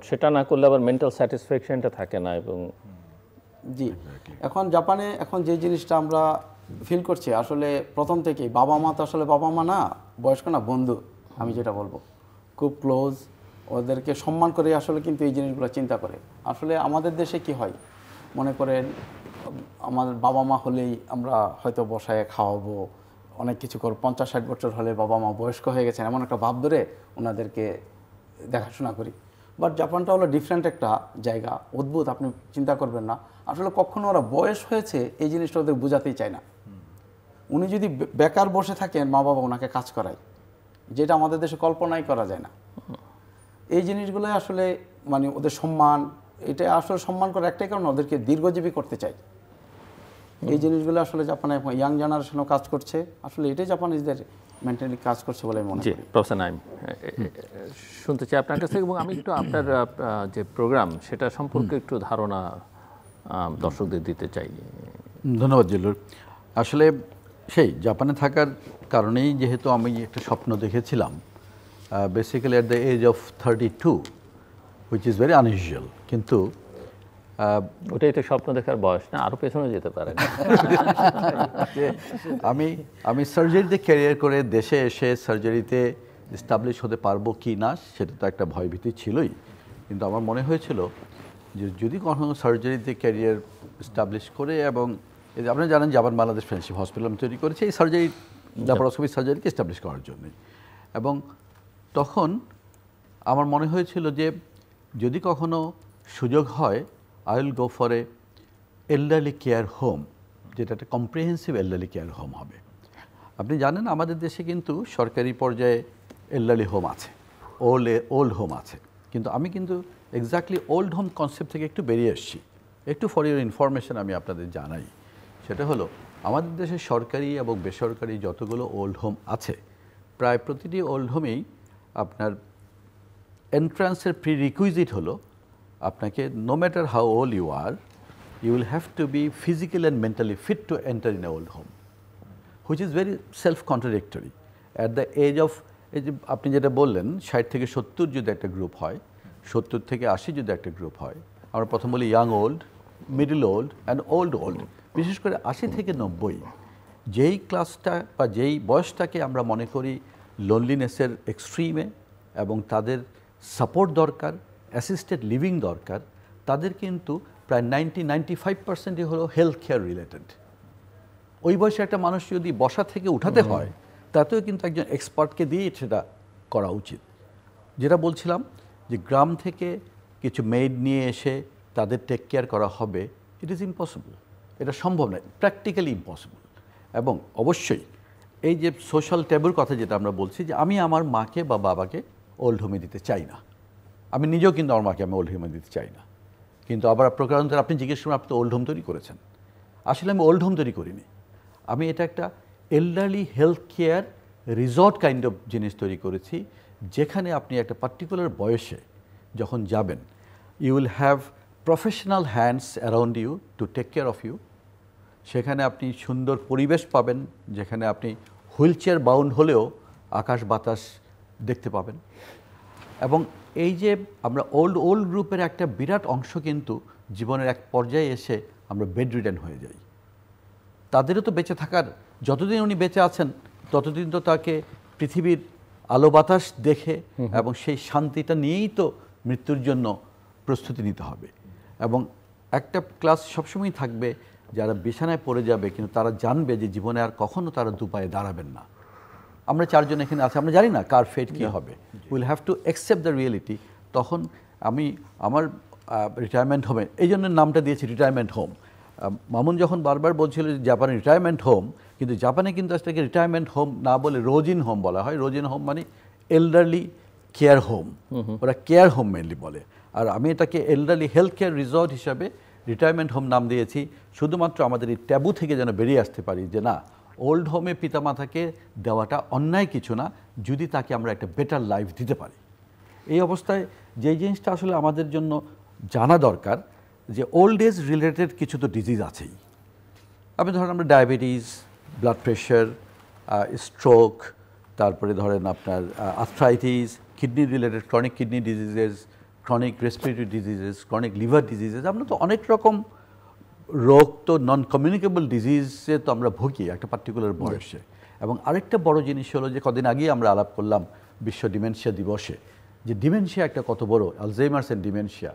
সেটা না করলে আবার মেন্টাল স্যাটিসফ্যাকশনটা থাকে না। এবং জি, এখন জাপানে এখন যে জিনিসটা আমরা ফিল করছি আসলে প্রথম থেকেই, বাবা মা তো আসলে বাবা মা না, বয়স্ক না, বন্ধু আমি যেটা বলবো, খুব ক্লোজ, ওদেরকে সম্মান করে আসলে কিন্তু এই জিনিসগুলো চিন্তা করে। আসলে আমাদের দেশে কি হয়, মনে করেন আমাদের বাবা মা হলেই আমরা হয়তো বসায় খাওয়াবো, অনেক কিছু করবো, 50-60 বছর হলে বাবা মা বয়স্ক হয়ে গেছেন এমন একটা ভাব ধরে ওনাদেরকে দেখাশোনা করি। বাট জাপানটা হলো ডিফারেন্ট একটা জায়গা, অদ্ভুত, আপনি চিন্তা করবেন না। আসলে কখনো ওরা বয়স হয়েছে এই জিনিসটা ওদের বোঝাতেই চায় না। উনি যদি বেকার বসে থাকেন, মা বাবা ওনাকে কাজ করায়, যেটা আমাদের দেশে কল্পনাই করা যায় না। এই জিনিসগুলো আসলে মানে ওদের সম্মান, এটা আসলে সম্মান করার একটাই কারণ, ওদেরকে দীর্ঘজীবী করতে চাই। এই জিনিসগুলো আসলে জাপানে ইয়াং জেনারেশনও কাজ করছে, আসলে এটাই জাপানিজদের মেন্টালি কাজ করছে বলে মনে করি। প্রফেসর নাইম, শুনতে চাই আপনার কাছ থেকে, এবং আমি একটু আপনার যে প্রোগ্রাম সেটা সম্পর্কে একটু ধারণা দর্শকদের দিতে চাই। ধন্যবাদ জিল্লুর। আসলে সেই জাপানে থাকার কারণেই যেহেতু আমি একটা স্বপ্ন দেখেছিলাম, basically at the age of 32, which is very unusual, কিন্তু ওটাই তো স্বপ্ন দেখার বয়স না, আরও পেছনে যেতে পারে। আমি সার্জারিতে ক্যারিয়ার করে দেশে এসে সার্জারিতে এস্টাবলিশ হতে পারবো কি না সেটা তো একটা ভয়ভীতি ছিলই, কিন্তু আমার মনে হয়েছিল যে যদি কখনো সার্জারিতে ক্যারিয়ার এস্টাবলিশ করে, এবং আপনারা জানেন জাপান বাংলাদেশ ফ্রেন্ডশিপ হসপিটাল আমি তৈরি করেছি এই সার্জারি, ল্যাপারোস্কোপি সার্জারিকে এস্টাবলিশ করার জন্যই। এবং তখন আমার মনে হয়েছিল যে যদি কখনো সুযোগ হয়, I will go for a elderly care home, যেটা একটা কম্প্রিহেন্সিভ এল্ডারলি কেয়ার হোম হবে। আপনি জানেন আমাদের দেশে কিন্তু সরকারি পর্যায়ে এল্ডারলি হোম আছে, ওল্ড হোম আছে, কিন্তু আমি কিন্তু এক্স্যাক্টলি ওল্ড হোম কনসেপ্ট থেকে একটু বেরিয়ে এসেছি। একটু ফর ইউর ইনফরমেশন আমি আপনাদের জানাই, সেটা হলো আমাদের দেশে সরকারি এবং বেসরকারি যতগুলো ওল্ড হোম আছে, প্রায় প্রতিটি ওল্ড হোমেই আপনার এন্ট্রান্সের প্রি রিকুইজিট হলো আপনাকে no matter how old you are, you will have to be physically and mentally fit to enter in a old home, which is very self-contradictory. At the age of, এই যে আপনি যেটা বললেন 60 থেকে 70 যদি একটা গ্রুপ হয়, 70 থেকে 80 যদি একটা গ্রুপ হয়, আমরা প্রথম বলি young old, middle old and old. বিশেষ করে 80 থেকে 90 যেই ক্লাসটা বা যেই বয়সটাকে আমরা মনে করি লোনলিনেসের এক্সট্রিমে এবং তাদের সাপোর্ট দরকার, অ্যাসিস্টেড লিভিং দরকার, তাদের কিন্তু প্রায় 90-95% হলো হেলথ কেয়ার রিলেটেড। ওই বয়সে একটা মানুষ যদি বসা থেকে উঠাতে হয়, তাতেও কিন্তু একজন এক্সপার্টকে দিয়ে সেটা করা উচিত। যেটা বলছিলাম যে গ্রাম থেকে কিছু মেড নিয়ে এসে তাদের টেক কেয়ার করা হবে, ইট ইজ ইম্পসিবল, এটা সম্ভব নয়, প্র্যাকটিক্যালি ইম্পসিবল। এবং অবশ্যই এই যে সোশ্যাল ট্যাবুর কথা যেটা আমরা বলছি, যে আমি আমার মাকে বা বাবাকে ওল্ড হোমে দিতে চাই না, আমি নিজেও কিন্তু আমার মাকে আমি ওল্ড হোমে দিতে চাই না। কিন্তু আবার প্রকারান্তরে আপনি জিজ্ঞেস করুন, আপনি তো ওল্ড হোম তৈরি করেছেন। আসলে আমি ওল্ড হোম তৈরি করিনি, আমি এটা একটা elderly health care resort kind of জিনিস তৈরি করেছি, যেখানে আপনি একটা পার্টিকুলার বয়সে যখন যাবেন, you will have professional hands around you to take care of you. সেখানে আপনি সুন্দর পরিবেশ পাবেন, যেখানে আপনি হুইল চেয়ার বাউন্ড হলেও আকাশ বাতাস দেখতে পাবেন। এবং এই যে আমরা ওল্ড গ্রুপের একটা বিরাট অংশ কিন্তু জীবনের এক পর্যায়ে এসে আমরা বেড রিডেন হয়ে যাই। তাদেরও তো বেঁচে থাকার, যতদিন উনি বেঁচে আছেন ততদিন তো তাকে পৃথিবীর আলো বাতাস দেখে এবং সেই শান্তিটা নিয়েই তো মৃত্যুর জন্য প্রস্তুতি নিতে হবে। এবং একটা ক্লাস সবসময় থাকবে যারা বিছানায় পড়ে যাবে, কিন্তু তারা জানবে যে জীবনে আর কখনো তারা দুপায়ে দাঁড়াবেন না। আমরা চারজন এখানে আছি, আমরা জানি না কার ফেট কী হবে, will have to accept the reality. তখন আমি আমার রিটায়ারমেন্ট হোমে, এই জন্য নামটা দিয়েছি রিটায়ারমেন্ট হোম। মামুন যখন বারবার বলছিল যে জাপানে রিটায়ারমেন্ট হোম, কিন্তু জাপানে কিন্তু আজকে রিটায়ারমেন্ট হোম না বলে রোজিন হোম বলা হয়। রোজিন হোম মানে এল্ডারলি কেয়ার হোম, ওরা কেয়ার হোম মেনলি বলে। আর আমি এটাকে এল্ডারলি হেলথ কেয়ার রিসর্ট হিসাবে রিটায়ারমেন্ট হোম নাম দিয়েছি, শুধুমাত্র আমাদের এই ট্যাবু থেকে যেন বেরিয়ে আসতে পারি যে না, ওল্ড হোমে পিতামাতাকে দেওয়াটা অন্যায় কিছু না, যদি তাকে আমরা একটা বেটার লাইফ দিতে পারি। এই অবস্থায় যেই জিনিসটা আসলে আমাদের জন্য জানা দরকার, যে ওল্ড এজ রিলেটেড কিছু তো ডিজিজ আছেই। আপনি ধরেন আমরা ডায়াবেটিস, ব্লাড প্রেশার, স্ট্রোক, তারপরে ধরেন আপনার arthritis, kidney related chronic kidney diseases, chronic respiratory diseases, chronic liver diseases, আমরা তো অনেক রকম রোগ তো নন কমিউনিকেবল ডিজিজে তো আমরা ভুগি একটা পার্টিকুলার বয়সে। এবং আরেকটা বড় জিনিস হলো যে কদিন আগেই আমরা আলাপ করলাম বিশ্ব ডিমেনশিয়া দিবসে, যে ডিমেনশিয়া একটা কত বড়, আলজাইমার্স অ্যান্ড ডিমেনশিয়া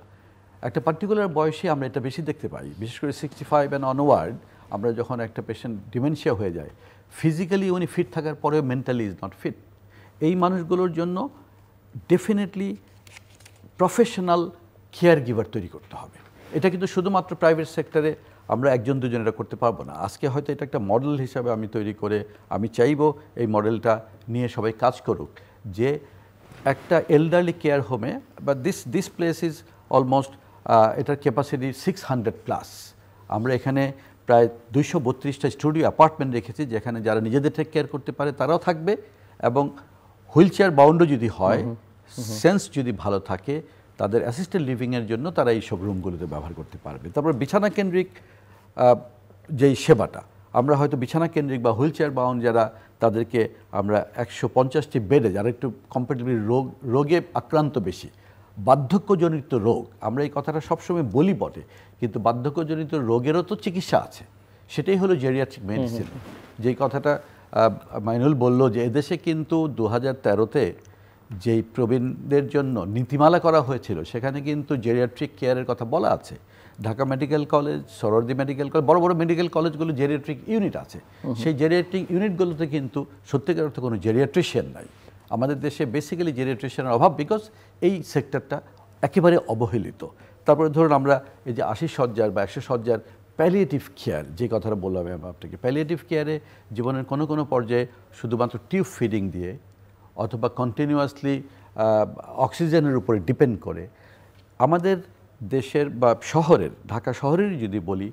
একটা পার্টিকুলার বয়সে আমরা এটা বেশি দেখতে পাই। বিশেষ করে 65 অ্যান্ড অনওয়ার্ড আমরা যখন একটা পেশেন্ট ডিমেনশিয়া হয়ে যায়, ফিজিক্যালি উনি ফিট থাকার পরেও মেন্টালি ইজ নট ফিট। এই মানুষগুলোর জন্য ডেফিনেটলি প্রফেশনাল কেয়ার গিভার তৈরি করতে হবে। এটা কিন্তু শুধুমাত্র প্রাইভেট সেক্টরে আমরা একজন দুজন এটা করতে পারবো না। আজকে হয়তো এটা একটা মডেল হিসাবে আমি তৈরি করে, আমি চাইবো এই মডেলটা নিয়ে সবাই কাজ করুক, যে একটা এল্ডারলি কেয়ার হোমে বা দিস প্লেস ইজ অলমোস্ট, এটার ক্যাপাসিটি 600+। আমরা এখানে প্রায় 232টা স্টুডিও অ্যাপার্টমেন্ট রেখেছি, যেখানে যারা নিজেদের টেক কেয়ার করতে পারে তারাও থাকবে, এবং হুইল চেয়ার বাউন্ডও যদি হয়, সেন্স যদি ভালো থাকে, তাদের অ্যাসিস্টেড লিভিংয়ের জন্য তারা এই সব রুমগুলোতে ব্যবহার করতে পারবে। তারপর বিছানা কেন্দ্রিক যেই সেবাটা, আমরা হয়তো বিছানা কেন্দ্রিক বা হুইল চেয়ার বাউন্ড যারা, তাদেরকে আমরা 150টি বেডে, যারা একটু কম্পারেটিভলি রোগে আক্রান্ত বেশি, বার্ধক্যজনিত রোগ, আমরা এই কথাটা সবসময় বলি বটে, কিন্তু বার্ধক্যজনিত রোগেরও তো চিকিৎসা আছে, সেটাই হলো জেরিয়াট্রিক মেডিসিন। যেই কথাটা মাইনুল বলল যে এদেশে কিন্তু 2013-তে যেই প্রবীণদের জন্য নীতিমালা করা হয়েছিল, সেখানে কিন্তু জেরিয়াট্রিক কেয়ারের কথা বলা আছে। Dhaka medical college, Suhrawardy medical college, বড় বড় মেডিকেল কলেজগুলো জেরিয়াট্রিক ইউনিট আছে। সেই জেরিয়াট্রিক ইউনিটগুলোতে কিন্তু সত্যিকার অর্থে কোনো জেরিয়াট্রিশিয়ান নাই। আমাদের দেশে বেসিক্যালি জেরিয়াট্রিশিয়ানের অভাব, বিকজ এই সেক্টরটা একেবারে অবহেলিত। তারপরে ধরুন আমরা এই যে 80 শয্যার বা 100 শয্যার প্যালিয়েটিভ কেয়ার, যে কথাটা বললাম আমি আপনাকে, প্যালিয়েটিভ কেয়ারে জীবনের কোনো পর্যায়ে শুধুমাত্র টিউব ফিডিং দিয়ে অথবা কন্টিনিউয়াসলি অক্সিজেনের উপরে ডিপেন্ড করে। আমাদের দেশের বা শহরের, ঢাকা শহরেরই যদি বলি,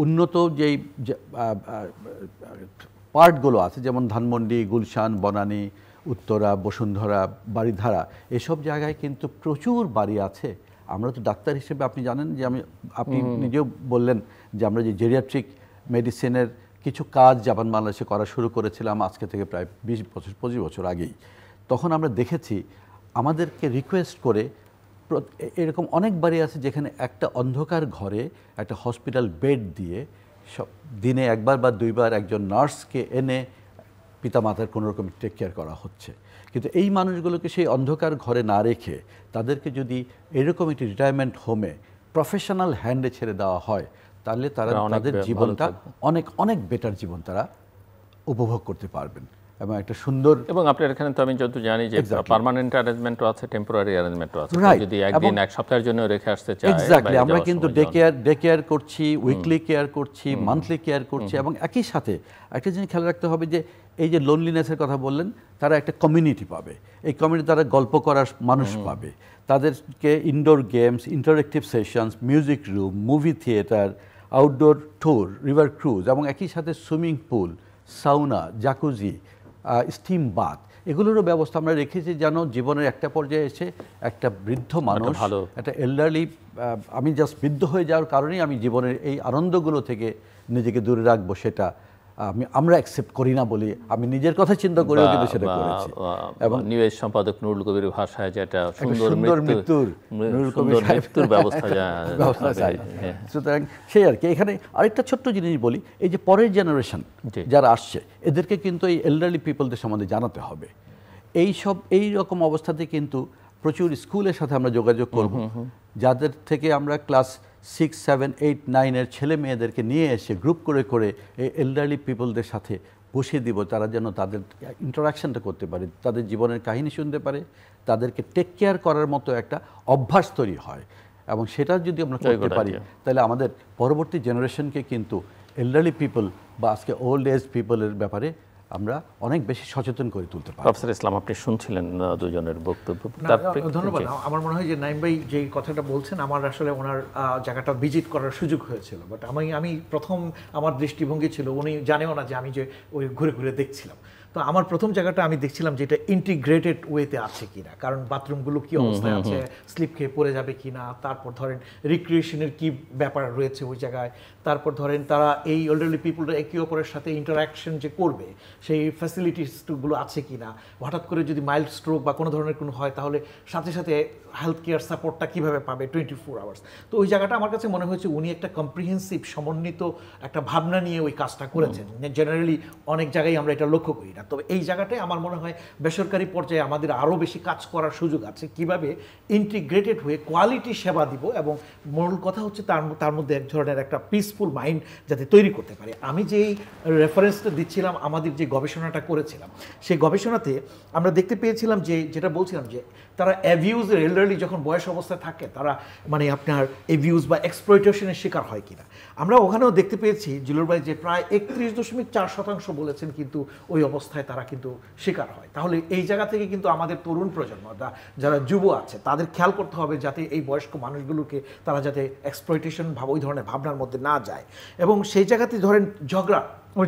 উন্নত যেই পার্টগুলো আছে, যেমন ধানমন্ডি, গুলশান, বনানী, উত্তরা, বসুন্ধরা, বারিধারা, এসব জায়গায় কিন্তু প্রচুর বাড়ি আছে। আমরা তো ডাক্তার হিসেবে আপনি জানেন যে আপনি নিজেও বললেন যে আমরা যে জেরিয়াট্রিক মেডিসিনের কিছু কাজ জাপান বাংলাদেশে করা শুরু করেছিলাম আজকে থেকে প্রায় 20-25 বছর আগেই। তখন আমরা দেখেছি আমাদেরকে রিকোয়েস্ট করে এরকম অনেক বাড়ি আছে যেখানে একটা অন্ধকার ঘরে একটা হসপিটাল বেড দিয়ে দিনে একবার বা দুইবার একজন নার্সকে এনে পিতামাতার কোনো রকম টেক কেয়ার করা হচ্ছে। কিন্তু এই মানুষগুলোকে সেই অন্ধকার ঘরে না রেখে তাদেরকে যদি এরকম একটি রিটায়ারমেন্ট হোমে প্রফেশনাল হ্যান্ডে ছেড়ে দেওয়া হয়, তাহলে তারা তাদের জীবনটা অনেক অনেক বেটার জীবন তারা উপভোগ করতে পারবেন এবং একটা সুন্দর। এবং আপনার এখানে তো আমি যত জানি যে পার্মানেন্ট অ্যারেঞ্জমেন্টও আছে, টেম্পোরারি অ্যারেঞ্জমেন্টও আছে, যদি একদিন এক সপ্তাহের জন্য রেখে আসতে চায়। এক্স্যাক্টলি, আমরা কিন্তু ডে কেয়ার করছি, উইকলি কেয়ার করছি, মান্থলি কেয়ার করছি, এবং একই সাথে একটা জিনিস খেয়াল রাখতে হবে যে এই যে লোনলিনেসের কথা বললেন, তারা একটা কমিউনিটি পাবে, এই কমিউনিটি তারা গল্প করার মানুষ পাবে, তাদেরকে indoor games, interactive sessions, music room, movie theatre, outdoor tour, river cruise, এবং একই সাথে swimming pool, sauna, jacuzzi, steam bath, এগুলোরও ব্যবস্থা আমরা রেখেছি, যেন জীবনের একটা পর্যায়ে এসে একটা বৃদ্ধ মানুষ, একটা এল্ডারলি, আমি জাস্ট বৃদ্ধ হয়ে যাওয়ার কারণেই আমি জীবনের এই আনন্দগুলো থেকে নিজেকে দূরে রাখবো, সেটা আমরা অ্যাকসেপ্ট করি না বলি আমি নিজের কথা চিন্তা করেও কিন্তু সেটা করেছি। এবং নিউজ সম্পাদক নুরুল কবির ভাষায় যেটা সুন্দর মৃত্যুর ব্যবস্থা চাই। সুতরাং সেই আর কি। এখানে আরেকটা ছোট্ট জিনিস বলি, এই যে পরের জেনারেশন যারা আসছে, এদেরকে কিন্তু এই এল্ডারলি পিপলদের সম্বন্ধে জানাতে হবে। এই রকম অবস্থাতে কিন্তু প্রচুর স্কুলের সাথে আমরা যোগাযোগ করব, যাদের থেকে আমরা ক্লাস 6, 7, 8, 9 ছেলে মেয়েদেরকে নিয়ে এসে গ্রুপ করে করে এই এল্ডারলি পিপলদের সাথে বসিয়ে দিব, তারা যেন তাদের ইন্টারাকশনটা করতে পারে, তাদের জীবনের কাহিনী শুনতে পারে, তাদেরকে টেক কেয়ার করার মতো একটা অভ্যাস তৈরি হয়। এবং সেটা যদি আমরা করতে পারি, তাহলে আমাদের পরবর্তী জেনারেশনকে কিন্তু এল্ডারলি পিপল বা আজকে ওল্ড এজ পিপলের ব্যাপারে আমরা অনেক বেশি সচেতন করে তুলতে পারি। প্রফেসর ইসলাম, আপনি শুনছিলেন দুজনের বক্তব্য। ধন্যবাদ। আমার মনে হয় যে নাইম ভাই যে কথাটা বলছেন, আমার আসলে ওনার জায়গাটা ভিজিট করার সুযোগ হয়েছিল, বাট আমি প্রথম আমার দৃষ্টিভঙ্গি ছিল, উনি জানেও না যে আমি যে ওই ঘুরে ঘুরে দেখছিলাম। তো আমার প্রথম জায়গাটা আমি দেখছিলাম যে এটা ইন্টিগ্রেটেড ওয়েতে আছে কিনা, কারণ বাথরুমগুলো কি অবস্থায় আছে, স্লিপ খেয়ে পড়ে যাবে কিনা, তারপর ধরেন রিক্রিয়েশনের কি ব্যাপার রয়েছে ওই জায়গায়, তারপর ধরেন তারা এই এল্ডারলি পিপলরা একে অপরের সাথে ইন্টারাকশন যে করবে সেই ফ্যাসিলিটিসগুলো আছে কিনা, হঠাৎ করে যদি মাইল্ড স্ট্রোক বা কোনো ধরনের কোনো হয় তাহলে সাথে সাথে হেলথ কেয়ার সাপোর্টটা কীভাবে পাবে 24 আওয়ার্স। তো ওই জায়গাটা আমার কাছে মনে হয়েছে উনি একটা কম্প্রিহেন্সিভ সমন্বিত একটা ভাবনা নিয়ে ওই কাজটা করেছেন। জেনারেলি অনেক জায়গায় আমরা এটা লক্ষ্য করি না, তবে এই জায়গাটায় আমার মনে হয় বেসরকারি পর্যায়ে আমাদের আরও বেশি কাজ করার সুযোগ আছে, কিভাবে ইন্টিগ্রেটেড হয়ে কোয়ালিটি সেবা দিব, এবং মূল কথা হচ্ছে তার মধ্যে এক ধরনের একটা পিসফুল মাইন্ড যাতে তৈরি করতে পারে। আমি যেই রেফারেন্সটা দিচ্ছিলাম, আমাদের যে গবেষণাটা করেছিলাম, সেই গবেষণাতে আমরা দেখতে পেয়েছিলাম যে যেটা বলছিলাম যে তারা অ্যাবিউজের এল্ডারলি যখন বয়স অবস্থায় থাকে, তারা মানে আপনার অ্যাবিউজ বা এক্সপ্লয়টেশনের শিকার হয় কিনা। আমরা ওখানেও দেখতে পেয়েছি জিলুর ভাই যে প্রায় 31.4% বলেছেন কিন্তু ওই অবস্থায় তারা কিন্তু শিকার হয়। তাহলে এই জায়গা থেকে কিন্তু আমাদের তরুণ প্রজন্ম যারা যুব আছে তাদের খেয়াল করতে হবে যাতে এই বয়স্ক মানুষগুলোকে তারা যাতে এক্সপ্লয়টেশন ওই ধরনের ভাবনার মধ্যে না যায়। এবং সেই জায়গাতে ধরেন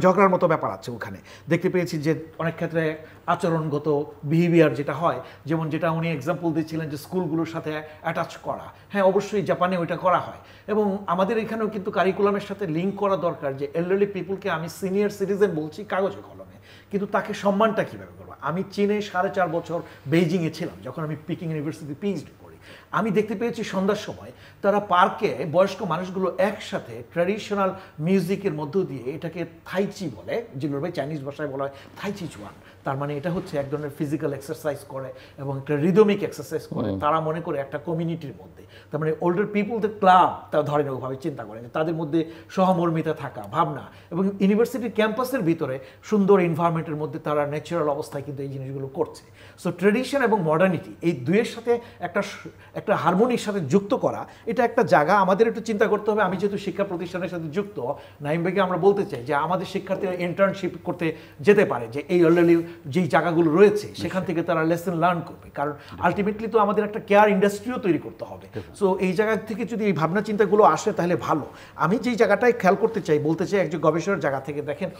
ঝগড়ার মতো ব্যাপার আছে ওখানে। দেখতে পেয়েছি যে অনেক ক্ষেত্রে আচরণগত বিহেভিয়ার যেটা হয়, যেমন যেটা উনি এক্সাম্পল দিচ্ছিলেন যে স্কুলগুলোর সাথে অ্যাটাচ করা, হ্যাঁ অবশ্যই জাপানে ওইটা করা হয়, এবং আমাদের এখানেও কিন্তু কারিকুলামের সাথে লিঙ্ক করা দরকার যে এল্ডারলি পিপলকে আমি সিনিয়র সিটিজেন বলছি কাগজে কলমে, কিন্তু তাকে সম্মানটা কীভাবে করবো। আমি চীনে 4.5 বছর বেইজিংয়ে ছিলাম, যখন আমি পিকিং ইউনিভার্সিটি পিএইচডি করি। আমি দেখতে পেয়েছি সন্ধ্যার সময় তারা পার্কে বয়স্ক মানুষগুলো একসাথে ট্র্যাডিশনাল মিউজিকের মধ্য দিয়ে, এটাকে থাইচি বলে, জিলুর ভাই চাইনিজ ভাষায় বলা হয় থাইচি চুয়ান, তার মানে এটা হচ্ছে এক ধরনের ফিজিক্যাল এক্সারসাইজ করে এবং একটা রিদমিক এক্সারসাইজ করে, তারা মনে করে একটা কমিউনিটির মধ্যে। তার মানে ওল্ডার পিপলদের ক্লাব তারা ধরেন ওভাবে চিন্তা করেন, তাদের মধ্যে সহমর্মিতা থাকা ভাবনা, এবং ইউনিভার্সিটির ক্যাম্পাসের ভিতরে সুন্দর এনভায়রনমেন্টের মধ্যে তারা ন্যাচারাল অবস্থায় কিন্তু এই জিনিসগুলো করছে। সো ট্রেডিশন এবং মডার্নিটি এই দুইয়ের সাথে একটা একটা হারমোনির সাথে যুক্ত করা, এটা একটা জায়গা আমাদের একটু চিন্তা করতে হবে। আমি যেহেতু শিক্ষা প্রতিষ্ঠানের সাথে যুক্ত, নাইম ভাইকে আমরা বলতে চাই যে আমাদের শিক্ষার্থীরা ইন্টার্নশিপ করতে যেতে পারে, যে এই অলরেডি যেই জায়গাগুলো রয়েছে সেখান থেকে তারা লেসন লার্ন করবে, কারণ আলটিমেটলি তো আমাদের একটা কেয়ার ইন্ডাস্ট্রিও তৈরি করতে হবে। সো এই জায়গা থেকে যদি এই ভাবনা চিন্তাগুলো আসে তাহলে ভালো। আমি যেই জায়গাটায় খেয়াল করতে চাই, বলতে চাই একজন গবেষণার জায়গা থেকে, দেখেন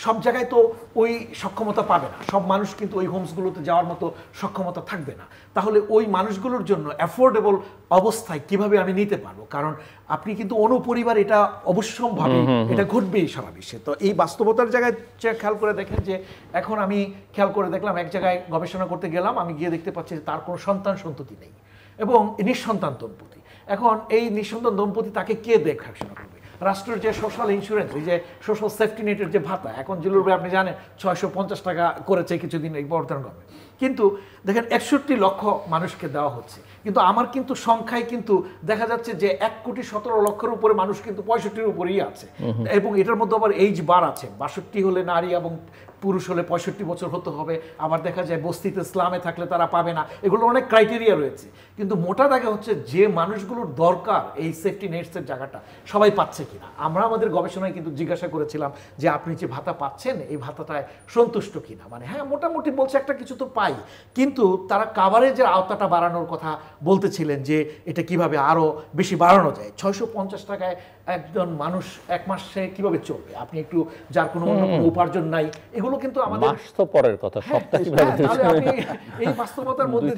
সব জায়গায় তো ওই সক্ষমতা পাবে না, সব মানুষ কিন্তু ওই হোমসগুলোতে যাওয়ার মতো সক্ষমতা থাকবে না। তাহলে ওই মানুষগুলোর জন্য অ্যাফোর্ডেবল অবস্থায় কিভাবে আমি নিতে পারবো, কারণ আপনি কিন্তু অনুপরিবার এটা অবশ্যম্ভাবী, এটা ঘটবেই সারা বিশ্বে। তো এই বাস্তবতার জায়গায় খেয়াল করে দেখেন যে এখন আমি খেয়াল করে দেখলাম এক জায়গায় গবেষণা করতে গেলাম, আমি গিয়ে দেখতে পাচ্ছি যে তার কোনো সন্তান সন্ততি নেই এবং নিঃসন্তান দম্পতি। এখন এই নিঃসন্তান দম্পতি তাকে কে দেখাশোনা করবে? রাষ্ট্রের যে সোশ্যাল ইন্স্যুরেন্স, এই যে সোশ্যাল সেফটি নেটের যে ভাতা, এখন জিলুর ভাই আপনি জানেন 650 টাকা করেছে কিছুদিন এই বর্তমান গভর্নমেন্ট, কিন্তু দেখেন 61 লক্ষ মানুষকে দেওয়া হচ্ছে, কিন্তু আমার কিন্তু সংখ্যায় কিন্তু দেখা যাচ্ছে যে 1,17,00,000 উপরে মানুষ কিন্তু 65-র উপরেই আছে, এবং এটার মধ্যে আবার এইজ বার আছে, 62 হলে নারী এবং পুরুষ হলে 65 বছর হতে হবে, আবার দেখা যায় বস্তিতে স্লামে থাকলে তারা পাবে না, এগুলো অনেক ক্রাইটেরিয়া রয়েছে। কিন্তু মোটা দাগে হচ্ছে যে মানুষগুলোর দরকার এই সেফটি নেটসের জায়গাটা সবাই পাচ্ছে কিনা। আমরা আমাদের গবেষণায় কিন্তু জিজ্ঞাসা করেছিলাম যে আপনি যে ভাতা পাচ্ছেন এই ভাতাটায় সন্তুষ্ট কিনা, মানে হ্যাঁ মোটামুটি বলছে একটা কিছু তো পাই, কিন্তু তারা কাভারেজের আওতাটা বাড়ানোর কথা বলতেছিলেন যে এটা কিভাবে আরো বেশি বাড়ানো যায়। 650 টাকায় একজন মানুষ এক মাসে কিভাবে চলবে? আপনি একটু যার কোনো অন্য কোনো উপার্জন নাই, এগুলো কিন্তু আমাদের মাস তো পরের কথা, সপ্তাহ কিভাবে তাহলে আপনি এই বাস্তবতার মধ্যে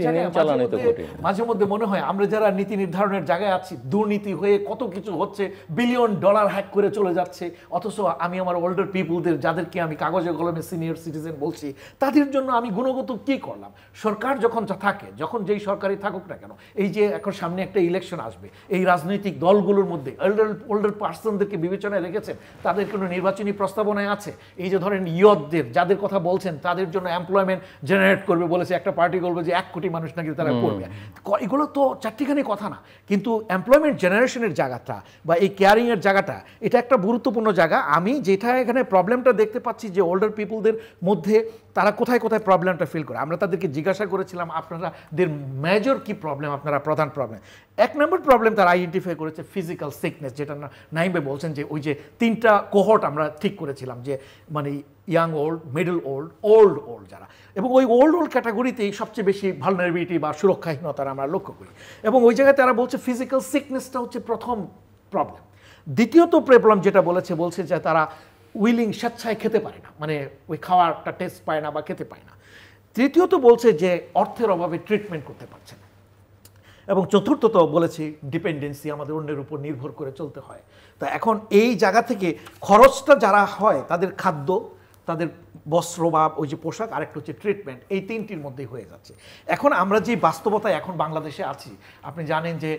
মাঝে মধ্যে মনে হয় আমরা যারা নীতি নির্ধারণের জায়গায় আছি, দুর্নীতি হয়ে কত কিছু হচ্ছে, বিলিয়ন ডলার হ্যাক করে চলে যাচ্ছে, অথচ আমি আমার ওল্ডার পিপুলদের, যাদেরকে আমি কাগজে কলমে সিনিয়র সিটিজেন বলছি, তাদের জন্য আমি গুণগত কি করলাম? সরকার যখন থাকে, যখন যেই সরকারই থাকুক না কেন, এই যে এখন সামনে একটা ইলেকশন আসবে, এই রাজনৈতিক দলগুলোর মধ্যে ওল্ডার পার্সনদেরকে বিবেচনায় রেখেছেন, তাদের কোনো নির্বাচনী প্রস্তাবনায় আছে? এই যে ধরেন ইয়তদের যাদের কথা বলছেন, তাদের জন্য এমপ্লয়মেন্ট জেনারেট করবে বলেছে, একটা পার্টি বলবে যে 1 কোটি মানুষ নাকি তারা করবে। এগুলো তো চারটিখানি কথা না, কিন্তু এমপ্লয়মেন্ট জেনারেশনের জায়গাটা বা এই কেয়ারিংয়ের জায়গাটা, এটা একটা গুরুত্বপূর্ণ জায়গা। আমি যেটা এখানে প্রবলেমটা দেখতে পাচ্ছি যে ওল্ডার পিপুলদের মধ্যে তারা কোথায় কোথায় প্রবলেমটা ফিল করে। আমরা তাদেরকে জিজ্ঞাসা করেছিলাম আপনাদের মেজর কি প্রবলেম, আপনারা প্রধান প্রবলেম। 1 নম্বর প্রবলেম তারা আইডেন্টিফাই করেছে ফিজিক্যাল সিকনেস, যেটা নাইমে বলছেন যে ওই যে 3টা কোহর্ট আমরা ঠিক করেছিলাম, যে মানে young old, middle old, old যারা, এবং ওই ওল্ড ক্যাটাগরিতেই সবচেয়ে বেশি ভালনারেবিলিটি বা সুরক্ষাহীনতার আমরা লক্ষ্য করি, এবং ওই জায়গায় তারা বলছে ফিজিক্যাল সিকনেসটা হচ্ছে প্রথম প্রবলেম। দ্বিতীয়ত প্রবলেম যেটা বলছে যে তারা উইলিং, স্বেচ্ছায় খেতে পারে না, মানে ওই খাওয়ারটা টেস্ট পায় না বা খেতে পায় না। তৃতীয়ত বলছে যে অর্থের অভাবে ট্রিটমেন্ট করতে পারছে না, এবং চতুর্থত বলেছি ডিপেন্ডেন্সি, আমাদের অন্যের উপর নির্ভর করে চলতে হয়। তা এখন এই জায়গা থেকে খরচটা যারা হয়, তাদের খাদ্য, তাদের বস্ত্র বা ওই যে পোশাক, আরেকটা হচ্ছে ট্রিটমেন্ট, এই 3টির মধ্যেই হয়ে যাচ্ছে। এখন আমরা যে বাস্তবতায় এখন বাংলাদেশে আছি, আপনি জানেন যে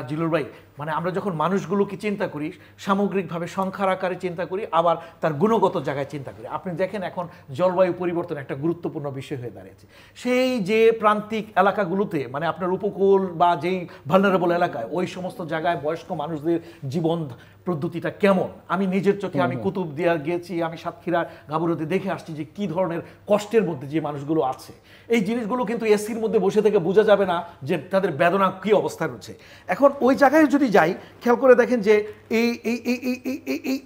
জিলুর ভাই, মানে আমরা যখন মানুষগুলোকে চিন্তা করি সামগ্রিকভাবে সংখ্যার আকারে চিন্তা করি, আবার তার গুণগত জায়গায় চিন্তা করি। আপনি দেখেন এখন জলবায়ু পরিবর্তন একটা গুরুত্বপূর্ণ বিষয় হয়ে দাঁড়িয়েছে। সেই যে প্রান্তিক এলাকাগুলোতে, মানে আপনার উপকূল বা যেই ভালনারেবল এলাকায়, ওই সমস্ত জায়গায় বয়স্ক মানুষদের জীবন পদ্ধতিটা কেমন, আমি নিজের চোখে, আমি কুতুবদিয়ার গিয়েছি, আমি সাতক্ষীরা গাবুরতে দেখে আসছি যে কি ধরনের কষ্টের মধ্যে যে মানুষগুলো আছে। এই জিনিসগুলো কিন্তু এসির মধ্যে বসে থেকে বোঝা যাবে না যে তাদের বেদনা কি অবস্থায় রয়েছে। এখন ওই জায়গায় যদি যাই, খেয়াল করে দেখেন যে এই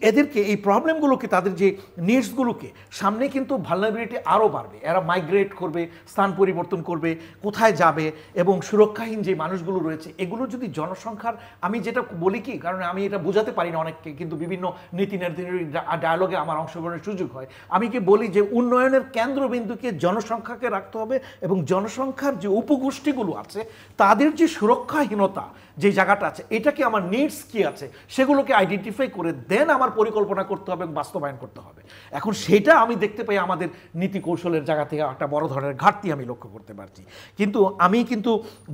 এদেরকে, এই প্রবলেমগুলোকে, তাদের যে নিডসগুলোকে, সামনে কিন্তু ভালনারেবিলিটি আরও বাড়বে। এরা মাইগ্রেট করবে, স্থান পরিবর্তন করবে, কোথায় যাবে, এবং সুরক্ষাহীন যে মানুষগুলো রয়েছে, এগুলো যদি জনসংখ্যার, আমি যেটা বলি কি, কারণ আমি এটা বোঝাতে পারি না অনেককে, কিন্তু বিভিন্ন নীতি ডায়ালগে আমার অংশগ্রহণের সুযোগ হয়, আমি কি বলি যে উন্নয়নের কেন্দ্রবিন্দুকে জনসংখ্যাকে রাখতে হবে, এবং জনসংখ্যার যে উপগোষ্ঠীগুলো আছে তাদের যে সুরক্ষাহীনতা যে জায়গাটা আছে, এটাকে আমার নিডস কি আছে সেগুলোকে আইডেন্টিফাই করে দেন আমার পরিকল্পনা করতে হবে এবং বাস্তবায়ন করতে হবে। এখন সেটা আমি দেখতে পাই আমাদের নীতি কৌশলের জায়গা থেকে একটা বড় ধরনের ঘাটতি আমি লক্ষ্য করতে পারছি। কিন্তু আমি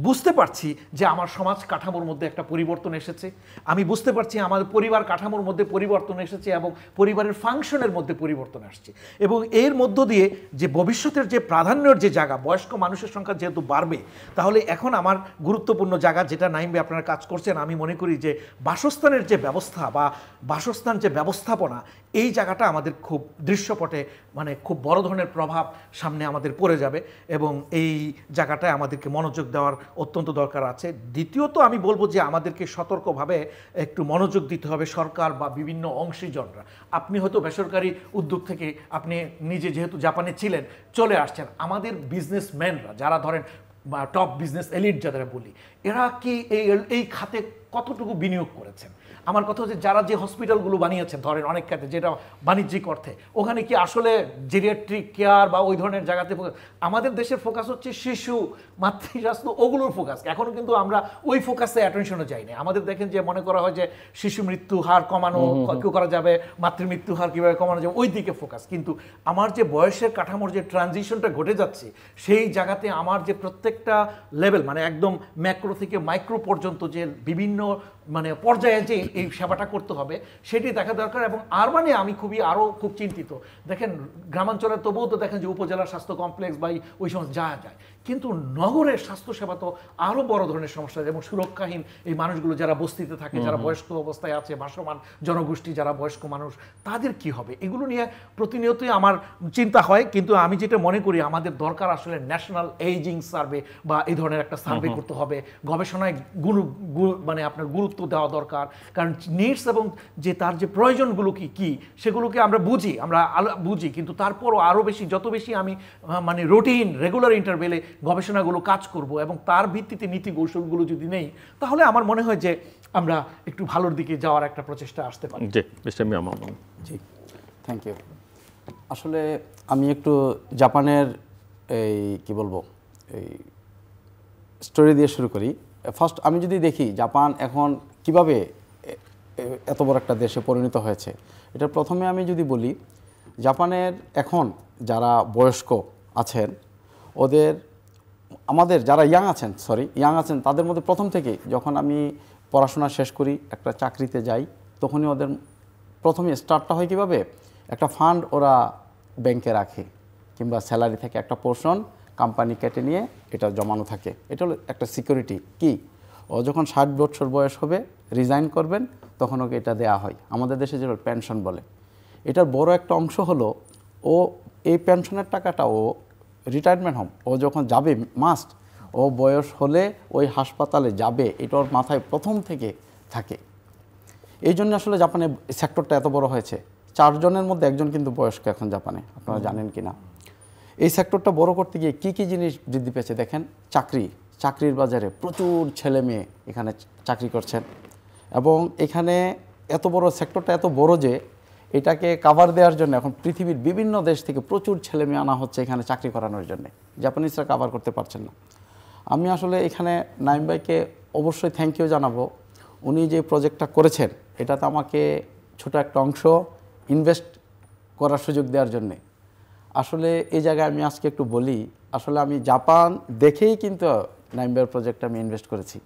বুঝতে পারছি যে আমার সমাজ কাঠামোর মধ্যে একটা পরিবর্তন এসেছে, আমি বুঝতে পারছি আমাদের পরিবার কাঠামোর মধ্যে পরিবর্তন এসেছে, এবং পরিবারের ফাংশনের মধ্যে পরিবর্তন আসছে, এবং এর মধ্য দিয়ে যে ভবিষ্যতের যে প্রাধান্যের যে জায়গা, বয়স্ক মানুষের সংখ্যা যেহেতু বাড়বে, তাহলে এখন আমার গুরুত্বপূর্ণ জায়গা যেটা নাইমবে আপনারা কাজ করছেন, আমি মনে করি যে বাসস্থানের যে ব্যবস্থা বা বাসস্থান যে ব্যবস্থাপনা, এই জায়গাটা আমাদের খুব দৃশ্যপটে মানে খুব বড় ধরনের প্রভাব সামনে আমাদের পড়ে যাবে এবং এই জায়গাটায় আমাদেরকে মনোযোগ দেওয়ার অত্যন্ত দরকার আছে। দ্বিতীয়ত আমি বলবো যে আমাদেরকে সতর্কভাবে একটু মনোযোগ দিতে হবে সরকার বা বিভিন্ন অংশীজনরা। আপনি হয়তো বেসরকারি উদ্যোগ থেকে আপনি নিজে যেহেতু জাপানে ছিলেন চলে আসছেন, আমাদের বিজনেসম্যানরা যারা ধরেন বা টপ বিজনেস এলিট যাদের বলি, এরা কি এই খাতে কতটুকু বিনিয়োগ করেছেন? আমার কথা হচ্ছে যারা যে হসপিটালগুলো বানিয়েছেন ধরেন অনেক ক্ষেত্রে যেটা বাণিজ্যিক অর্থে, ওখানে কি আসলে জেরিয়াট্রিক কেয়ার বা ওই ধরনের জায়গাতে আমাদের দেশের ফোকাস হচ্ছে শিশু মাতৃস্বাস্থ্য ওগুলোর ফোকাস। এখনও কিন্তু আমরা ওই ফোকাসে অ্যাটেনশনও যাইনি। আমাদের দেখেন যে মনে করা হয় যে শিশু মৃত্যু হার কমানো কেউ করা যাবে, মাতৃমৃত্যু হার কীভাবে কমানো যাবে ওই দিকে ফোকাস। কিন্তু আমার যে বয়সের কাঠামোর যে ট্রানজিশনটা ঘটে যাচ্ছে সেই জায়গাতে আমার যে প্রত্যেকটা লেভেল মানে একদম ম্যাক্রো থেকে মাইক্রো পর্যন্ত যে বিভিন্ন মানে পর্যায়ে যে এই সেবাটা করতে হবে সেটি দেখা দরকার। এবং আরবানে আমি আরও খুব চিন্তিত। দেখেন গ্রামাঞ্চলে তবুও তো দেখেন যে উপজেলা স্বাস্থ্য কমপ্লেক্স বা ওই সমস্ত যাওয়া যায়, কিন্তু নগরের স্বাস্থ্যসেবা তো আরও বড় ধরনের সমস্যা, যেমন সুরক্ষাহীন এই মানুষগুলো যারা বস্তিতে থাকে, যারা বয়স্ক অবস্থায় আছে, ভাসমান জনগোষ্ঠী যারা বয়স্ক মানুষ, তাদের কি হবে? এগুলো নিয়ে প্রতিনিয়তই আমার চিন্তা হয়। কিন্তু আমি যেটা মনে করি আমাদের দরকার আসলে ন্যাশনাল এইজিং সার্ভে বা এই ধরনের একটা সার্ভে করতে হবে। গবেষণায় মানে আপনার গুরুত্ব দেওয়া দরকার, কারণ নিডস এবং যে তার যে প্রয়োজনগুলো কি সেগুলোকে আমরা বুঝি, কিন্তু তারপরও আরও বেশি যত বেশি আমি মানে রুটিন রেগুলার ইন্টারভেলে গবেষণাগুলো কাজ করব এবং তার ভিত্তিতে নীতি কৌশলগুলো যদি নেই, তাহলে আমার মনে হয় যে আমরা একটু ভালোর দিকে যাওয়ার একটা প্রচেষ্টা আসতে পারি। জি মিস্টার মিয়া মোহাম্মদ। জি, থ্যাংক ইউ। আসলে আমি একটু জাপানের এই কি বলবো এই স্টোরি দিয়ে শুরু করি। ফার্স্ট আমি যদি দেখি জাপান এখন কিভাবে এত বড় একটা দেশে পরিণত হয়েছে, এটা প্রথমে আমি যদি বলি জাপানের এখন যারা বয়স্ক আছেন ওদের আমাদের যারা ইয়াং আছেন তাদের মধ্যে প্রথম থেকে যখন আমি পড়াশোনা শেষ করি একটা চাকরিতে যাই তখনই ওদের প্রথমে স্টার্টটা হয় কীভাবে, একটা ফান্ড ওরা ব্যাংকে রাখে কিংবা স্যালারি থেকে একটা পোর্শন কোম্পানি কেটে নিয়ে এটা জমানো থাকে। এটা হলো একটা সিকিউরিটি। কি ও যখন 60 বছর বয়স হবে রিজাইন করবেন তখন ওকে এটা দেওয়া হয়। আমাদের দেশে যেটা পেনশন বলে, এটার বড় একটা অংশ হলো ও এই পেনশনের টাকাটা ও রিটায়ারমেন্ট হোম ও যখন যাবে মাস্ট ও বয়স হলে ওই হাসপাতালে যাবে, এটা ওর মাথায় প্রথম থেকে থাকে। এই জন্য আসলে জাপানে সেক্টরটা এত বড় হয়েছে। 4 জনের মধ্যে 1 জন কিন্তু বয়স্ক এখন জাপানে, আপনারা জানেন কি না। এই সেক্টরটা বড় করতে গিয়ে কী জিনিস বৃদ্ধি পেয়েছে দেখেন, চাকরির বাজারে প্রচুর ছেলে মেয়ে এখানে চাকরি করছেন এবং এখানে এত বড় সেক্টরটা এত বড় যে এটাকে কাভার দেওয়ার জন্য এখন পৃথিবীর বিভিন্ন দেশ থেকে প্রচুর ছেলে মেয়ে আনা হচ্ছে এখানে চাকরি করানোর জন্য। জাপানিজরা কাভার করতে পারছেন না। আমি আসলে এখানে নাইম ভাইকে অবশ্যই থ্যাংক ইউ জানাবো। উনি যে প্রজেক্টটা করেছেন এটাতে আমাকে ছোট একটা অংশ ইনভেস্ট করার সুযোগ দেওয়ার জন্যে। আসলে এই জায়গায় আমি আজকে একটু বলি, আসলে আমি জাপান দেখেই কিন্তু নাইম ভাইয়ের প্রজেক্টে আমি ইনভেস্ট করেছি,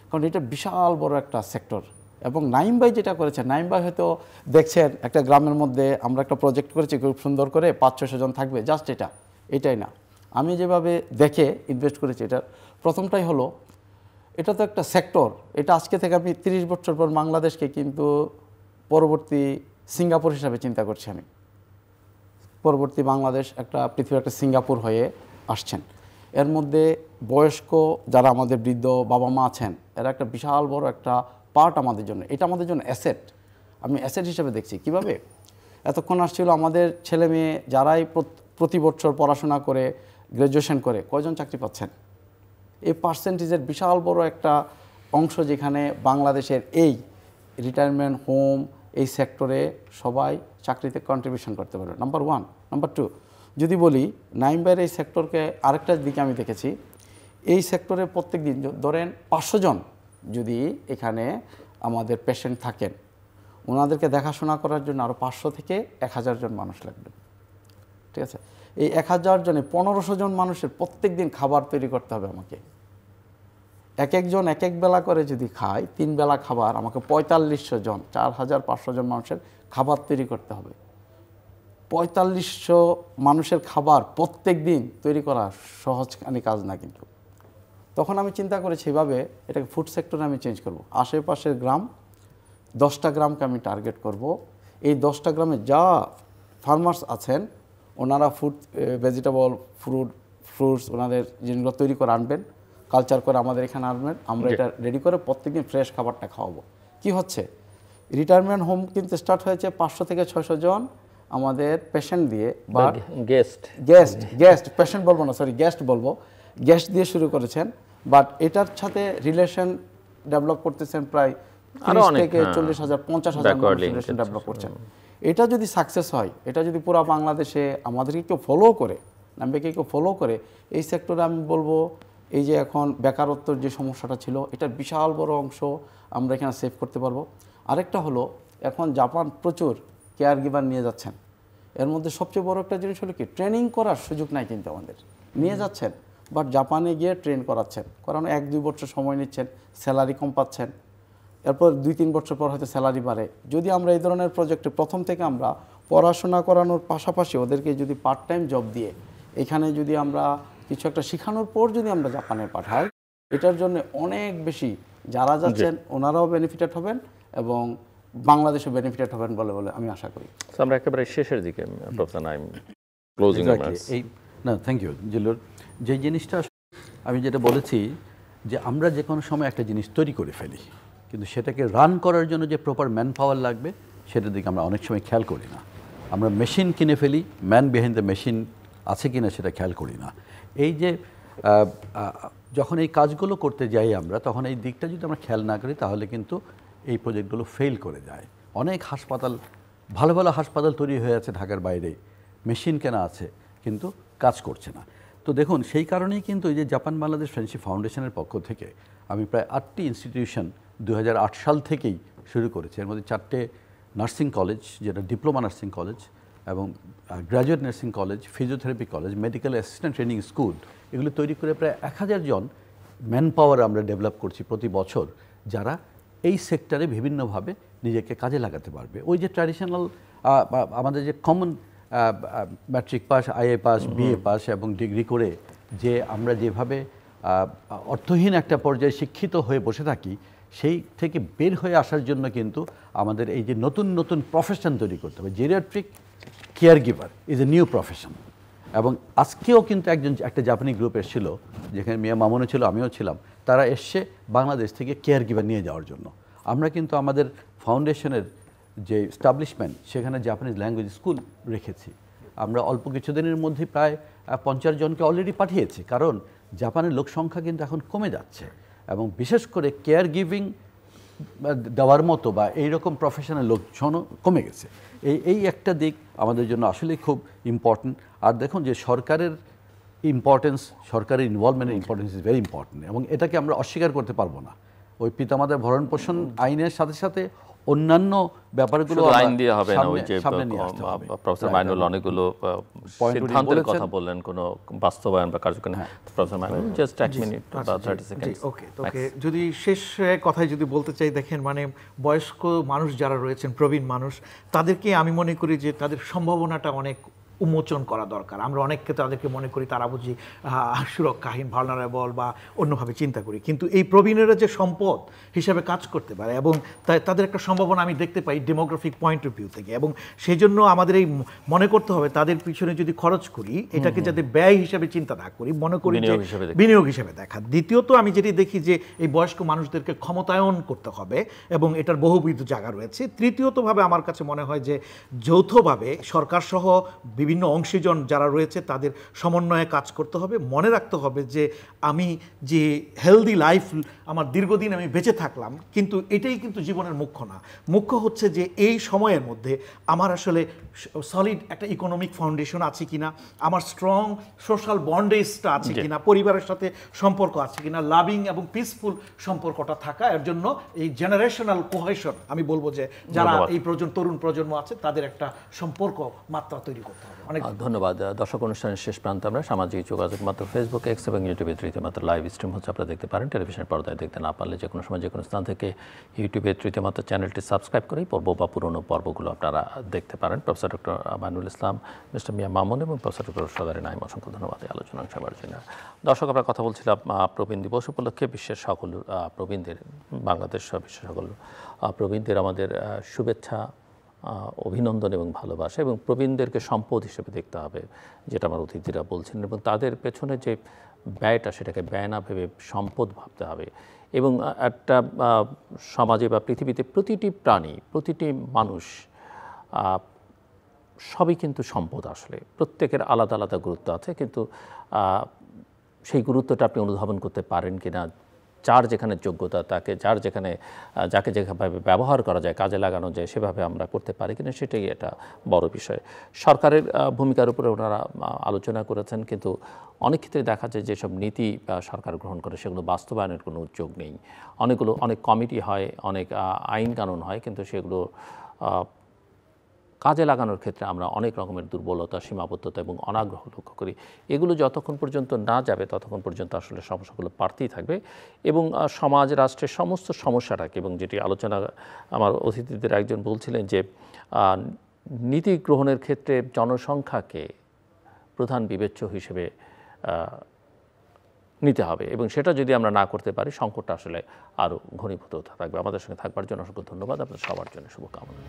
কারণ এটা বিশাল বড় একটা সেক্টর। এবং নাইম ভাই যেটা করেছে, নাইম ভাই হয়তো দেখছেন একটা গ্রামের মধ্যে আমরা একটা প্রজেক্ট করেছি খুব সুন্দর করে 500-600 জন থাকবে, জাস্ট এটাই না। আমি যেভাবে দেখে ইনভেস্ট করেছি, এটার প্রথমটাই হলো এটা তো একটা সেক্টর। এটা আজকে থেকে আমি 30 বছর পর বাংলাদেশকে কিন্তু পরবর্তী সিঙ্গাপুর হিসাবে চিন্তা করছি আমি। পরবর্তী বাংলাদেশ একটা পৃথিবীর একটা সিঙ্গাপুর হয়ে আসছেন। এর মধ্যে বয়স্ক যারা আমাদের বৃদ্ধ বাবা মা আছেন এরা একটা বিশাল বড় একটা পার্ট আমাদের জন্য। এটা আমাদের জন্য অ্যাসেট, আমি অ্যাসেট হিসেবে দেখছি। কিভাবে এতক্ষণ আসছিল আমাদের ছেলে মেয়ে যারাই প্রতি বছর পড়াশোনা করে গ্র্যাজুয়েশন করে কয়জন চাকরি পাচ্ছেন? এই পার্সেন্টেজের বিশাল বড় একটা অংশ যেখানে বাংলাদেশের এই রিটায়ারমেন্ট হোম এই সেক্টরে সবাই চাকরিতে কন্ট্রিবিউশন করতে পারবে, নাম্বার 1। নাম্বার 2, যদি বলি নাইম ভাইয়ের এই সেক্টরকে আরেকটা দিকে আমি দেখেছি, এই সেক্টরে প্রত্যেক দিন ধরেন 500 জন যদি এখানে আমাদের পেশেন্ট থাকেন, ওনাদেরকে দেখাশোনা করার জন্য আরও 500 থেকে 1000 জন মানুষ লাগবে। ঠিক আছে, এই 1000 জনে 1500 জন মানুষের প্রত্যেক দিন খাবার তৈরি করতে হবে আমাকে। এক একজন এক এক বেলা করে যদি খায় 3 বেলা খাবার, আমাকে 4500 জন 4500 জন মানুষের খাবার তৈরি করতে হবে। 4500 মানুষের খাবার প্রত্যেক দিন তৈরি করা সহজখানি কাজ না কিন্তু। তখন আমি চিন্তা করেছি এভাবে এটাকে ফুড সেক্টরে আমি চেঞ্জ করব। আশেপাশের গ্রাম 10টা গ্রামকে আমি টার্গেট করব। এই 10টা গ্রামে যা ফার্মার্স আছেন ওনারা ফুড ভেজিটেবল ফ্রুটস ওনাদের জিনিসগুলো তৈরি করে আনবেন, কালচার করে আমাদের এখানে আনবেন, আমরা এটা রেডি করে প্রত্যেকদিন ফ্রেশ খাবারটা খাওয়াবো। কি হচ্ছে রিটায়ারমেন্ট হোম কিন্তু স্টার্ট হয়েছে 500 থেকে 600 জন আমাদের পেশেন্ট দিয়ে, বা গেস্ট পেশেন্ট বলবো না, সরি গেস্ট বলবো, গেস্ট দিয়ে শুরু করেছেন। বাট এটার সাথে রিলেশন ডেভেলপ করতেছেন প্রায় 30 থেকে 40,000 50,000 রিলেশন ডেভেলপ করছেন। এটা যদি সাকসেস হয়, এটা যদি পুরো বাংলাদেশে আমাদেরকে কেউ ফলো করে, নামবেকে কেউ ফলো করে, এই সেক্টরে আমি বলবো এই যে এখন বেকারত্বর যে সমস্যাটা ছিল এটার বিশাল বড় অংশ আমরা এখানে সেভ করতে পারবো। আরেকটা হলো এখন জাপান প্রচুর কেয়ার গিভার নিয়ে যাচ্ছেন, এর মধ্যে সবচেয়ে বড় একটা জিনিস হলো কি ট্রেনিং করার সুযোগ নাই কিন্তু আমাদের, নিয়ে যাচ্ছেন বাট জাপানে গিয়ে ট্রেন করাচ্ছেন, কারণ 1-2 বছর সময় নিচ্ছেন, স্যালারি কম পাচ্ছেন, এরপর 2-3 বছর পর হয়তো স্যালারি বাড়ে। যদি আমরা এই ধরনের প্রজেক্টে প্রথম থেকে আমরা পড়াশোনা করানোর পাশাপাশি ওদেরকে যদি পার্ট টাইম জব দিয়ে এখানে যদি আমরা কিছু একটা শেখানোর পর যদি আমরা জাপানে পাঠাই, এটার জন্য অনেক বেশি যারা যাচ্ছেন ওনারাও বেনিফিটেড হবেন এবং বাংলাদেশে বেনিফিটেড হবেন বলে আমি আশা করি। আমরা একেবারে শেষের দিকে প্রফেসর নাইম ক্লোজিং রিমার্কস। এই না থ্যাংক ইউ জিল্লুর, যে জিনিসটা আমি যেটা বলেছি যে আমরা যে কোনো সময় একটা জিনিস তৈরি করে ফেলি, কিন্তু সেটাকে রান করার জন্য যে প্রপার ম্যান পাওয়ার লাগবে সেটার দিকে আমরা অনেক সময় খেয়াল করি না। আমরা মেশিন কিনে ফেলি, ম্যান বিহাইন্ড দ্য মেশিন আছে কিনা সেটা খেয়াল করি না। এই যে যখন এই কাজগুলো করতে যাই আমরা, তখন এই দিকটা যদি আমরা খেয়াল না করি তাহলে কিন্তু এই প্রজেক্টগুলো ফেল করে যায়। অনেক হাসপাতাল, ভালো ভালো হাসপাতাল তৈরি হয়ে আছে ঢাকার বাইরে, মেশিন কেনা আছে কিন্তু কাজ করছে না। তো দেখুন সেই কারণেই কিন্তু এই যে জাপান বাংলাদেশ ফ্রেন্ডশিপ ফাউন্ডেশনের পক্ষ থেকে আমি প্রায় 8টি ইনস্টিটিউশন 2008 সাল থেকেই শুরু করেছি। এর মধ্যে 4টে নার্সিং কলেজ, যেটা ডিপ্লোমা নার্সিং কলেজ, এবং graduate nursing college, physiotherapy college, medical assistant training school, এগুলো তৈরি করে প্রায় 1000 জন ম্যান পাওয়ার আমরা ডেভেলপ করছি প্রতি বছর, যারা এই সেক্টরে বিভিন্নভাবে নিজেকে কাজে লাগাতে পারবে। ওই যে ট্র্যাডিশনাল আমাদের যে common matric pass, IA pass, BA pass এবং ডিগ্রি করে যে আমরা যেভাবে অর্থহীন একটা পর্যায়ে শিক্ষিত হয়ে বসে থাকি, সেই থেকে বের হয়ে আসার জন্য কিন্তু আমাদের এই যে নতুন নতুন প্রফেশন তৈরি করতে হবে। Geriatric care giver is a new profession. এবং আজকেও কিন্তু একটা জাপানি গ্রুপ এসেছিল, যেখানে মিয়া মামুনও ছিল, আমিও ছিলাম, তারা এসছে বাংলাদেশ থেকে কেয়ার গিভার নিয়ে যাওয়ার জন্য। আমরা কিন্তু আমাদের ফাউন্ডেশনের যে এস্টাবলিশমেন্ট সেখানে জাপানিজ ল্যাঙ্গুয়েজ স্কুল রেখেছি। আমরা অল্প কিছুদিনের মধ্যে প্রায় 50 জনকে অলরেডি পাঠিয়েছি, কারণ জাপানের লোক সংখ্যা কিন্তু এখন কমে যাচ্ছে এবং বিশেষ করে কেয়ার গিভিং দেওয়ার মতো বা এইরকম প্রফেশনাল লোকজনও কমে গেছে। এই একটা দিক আমাদের জন্য আসলে খুব ইম্পর্টেন্ট। আর দেখুন যে সরকারের ইম্পর্টেন্স, সরকারের ইনভলভমেন্টের ইম্পর্টেন্স ইজ ভেরি ইম্পর্টেন্ট, এবং এটাকে আমরা অস্বীকার করতে পারবো না। ওই পিতামাতার ভরণ পোষণ আইনের সাথে সাথে অন্যান্য ব্যাপারগুলো আইন দিয়ে হবে না। ওই যে প্রফেসর মাইনুল অনেকগুলো সিদ্ধান্তের কথা বললেন, কোনো বাস্তবায়ন বা কার্যক্রম। প্রফেসর মাইনুল জাস্ট 1 মিনিট বা 30 সেকেন্ড। ওকে, যদি শেষ কথায় যদি বলতে চাই, দেখেন মানে বয়স্ক মানুষ যারা রয়েছেন, প্রবীণ মানুষ, তাদেরকে আমি মনে করি যে তাদের সম্ভাবনাটা অনেক উন্মোচন করা দরকার। আমরা অনেককে তাদেরকে মনে করি তারা বুঝি সুরক্ষাহীন, ভালনারেবল বা অন্যভাবে চিন্তা করি, কিন্তু এই প্রবীণেরা যে সম্পদ হিসাবে কাজ করতে পারে এবং তাদের একটা সম্ভাবনা আমি দেখতে পাই ডেমোগ্রাফিক পয়েন্ট অফ ভিউ থেকে। এবং সেই জন্য আমাদের এই মনে করতে হবে তাদের পিছনে যদি খরচ করি, এটাকে যাতে ব্যয় হিসাবে চিন্তা না করি, মনে করি বিনিয়োগ হিসাবে দেখা। দ্বিতীয়ত আমি যেটি দেখি যে এই বয়স্ক মানুষদেরকে ক্ষমতায়ন করতে হবে এবং এটার বহুবিধ জায়গা রয়েছে। তৃতীয়তভাবে আমার কাছে মনে হয় যে যৌথভাবে সরকার সহ বিভিন্ন অংশীজন যারা রয়েছে তাদের সমন্বয়ে কাজ করতে হবে। মনে রাখতে হবে যে আমি যে হেলদি লাইফ, আমার দীর্ঘদিন আমি বেঁচে থাকলাম, কিন্তু এটাই কিন্তু জীবনের মুখ্য না। মুখ্য হচ্ছে যে এই সময়ের মধ্যে আমার আসলে সলিড একটা ইকোনমিক ফাউন্ডেশন আছে কিনা, আমার স্ট্রং সোশ্যাল বন্ডেজটা আছে কিনা, পরিবারের সাথে সম্পর্ক আছে কিনা, লাভিং এবং পিসফুল সম্পর্কটা থাকা। এর জন্য এই জেনারেশনাল কোহেশন আমি বলবো যে যারা এই তরুণ প্রজন্ম আছে তাদের একটা সম্পর্ক মাত্রা তৈরি করতে হবে। অনেক ধন্যবাদ। দর্শক, অনুষ্ঠানের শেষ প্রান্তে আমরা সামাজিক যোগাযোগ মাত্র ফেসবুক, এক্স এবং ইউটিউবে তৃতীয় মাত্র লাইভ স্ট্রিম হচ্ছে, আপনারা দেখতে পারেন। টেলিভিশন পর্দায় দেখতে না পারলে যে কোনো সময় যে কোনো স্থান থেকে ইউটিউবে তৃতীয় মাত্র চ্যানেলটি সাবস্ক্রাইব করে পর্ব বা পুরনো পর্বগুলো আপনারা দেখতে পারেন। প্রফেসর ডক্টর মাইনুল ইসলাম, মিস্টার মিয়া মামুন এবং প্রফেসর ডক্টর সদারি নাইম, অসংখ্য ধন্যবাদ এই আলোচনা সবার জন্য। দর্শক, আমরা কথা বলছিলাম প্রবীণ দিবস উপলক্ষে বিশ্বের সকল প্রবীণদের, বাংলাদেশ সহ বিশ্বের সকল প্রবীণদের আমাদের শুভেচ্ছা অভিনন্দন এবং ভালোবাসা, এবং প্রবীণদেরকে সম্পদ হিসেবে দেখতে হবে, যেটা আমার অতিথিরা বলছেন, এবং তাদের পেছনে যে ব্যয়টা সেটাকে ব্যয় না ভেবে সম্পদ ভাবতে হবে। এবং একটা সমাজে বা পৃথিবীতে প্রতিটি প্রাণী, প্রতিটি মানুষ সবই কিন্তু সম্পদ। আসলে প্রত্যেকের আলাদা আলাদা গুরুত্ব আছে, কিন্তু সেই গুরুত্বটা আপনি অনুধাবন করতে পারেন কিনা, যার যেখানে যোগ্যতা, তাকে যাকে যেভাবে ব্যবহার করা যায়, কাজে লাগানো যায়, সেভাবে আমরা করতে পারি কিনা, সেটাই একটা বড় বিষয়। সরকারের ভূমিকার উপরে ওনারা আলোচনা করেছেন, কিন্তু অনেক ক্ষেত্রে দেখা যায় যেসব নীতি সরকার গ্রহণ করে সেগুলো বাস্তবায়নের কোনো উদ্যোগ নেই। অনেক কমিটি হয়, অনেক আইন কানুন হয়, কিন্তু সেগুলো কাজে লাগানোর ক্ষেত্রে আমরা অনেক রকমের দুর্বলতা, সীমাবদ্ধতা এবং অনাগ্রহ লক্ষ্য করি। এগুলো যতক্ষণ পর্যন্ত না যাবে ততক্ষণ পর্যন্ত আসলে সমস্যাগুলো বাড়তেই থাকবে, এবং সমাজ রাষ্ট্রের সমস্ত সমস্যাটাকে, এবং যেটি আলোচনা আমার অতিথিদের একজন বলছিলেন যে নীতি গ্রহণের ক্ষেত্রে জনসংখ্যাকে প্রধান বিবেচ্য হিসেবে নিতে হবে, এবং সেটা যদি আমরা না করতে পারি সংকটটা আসলে আরও ঘনীভূত হতে থাকবে। আমাদের সঙ্গে থাকবার জন্য অসংখ্য ধন্যবাদ। আপনাদের সবার জন্য শুভকামনা।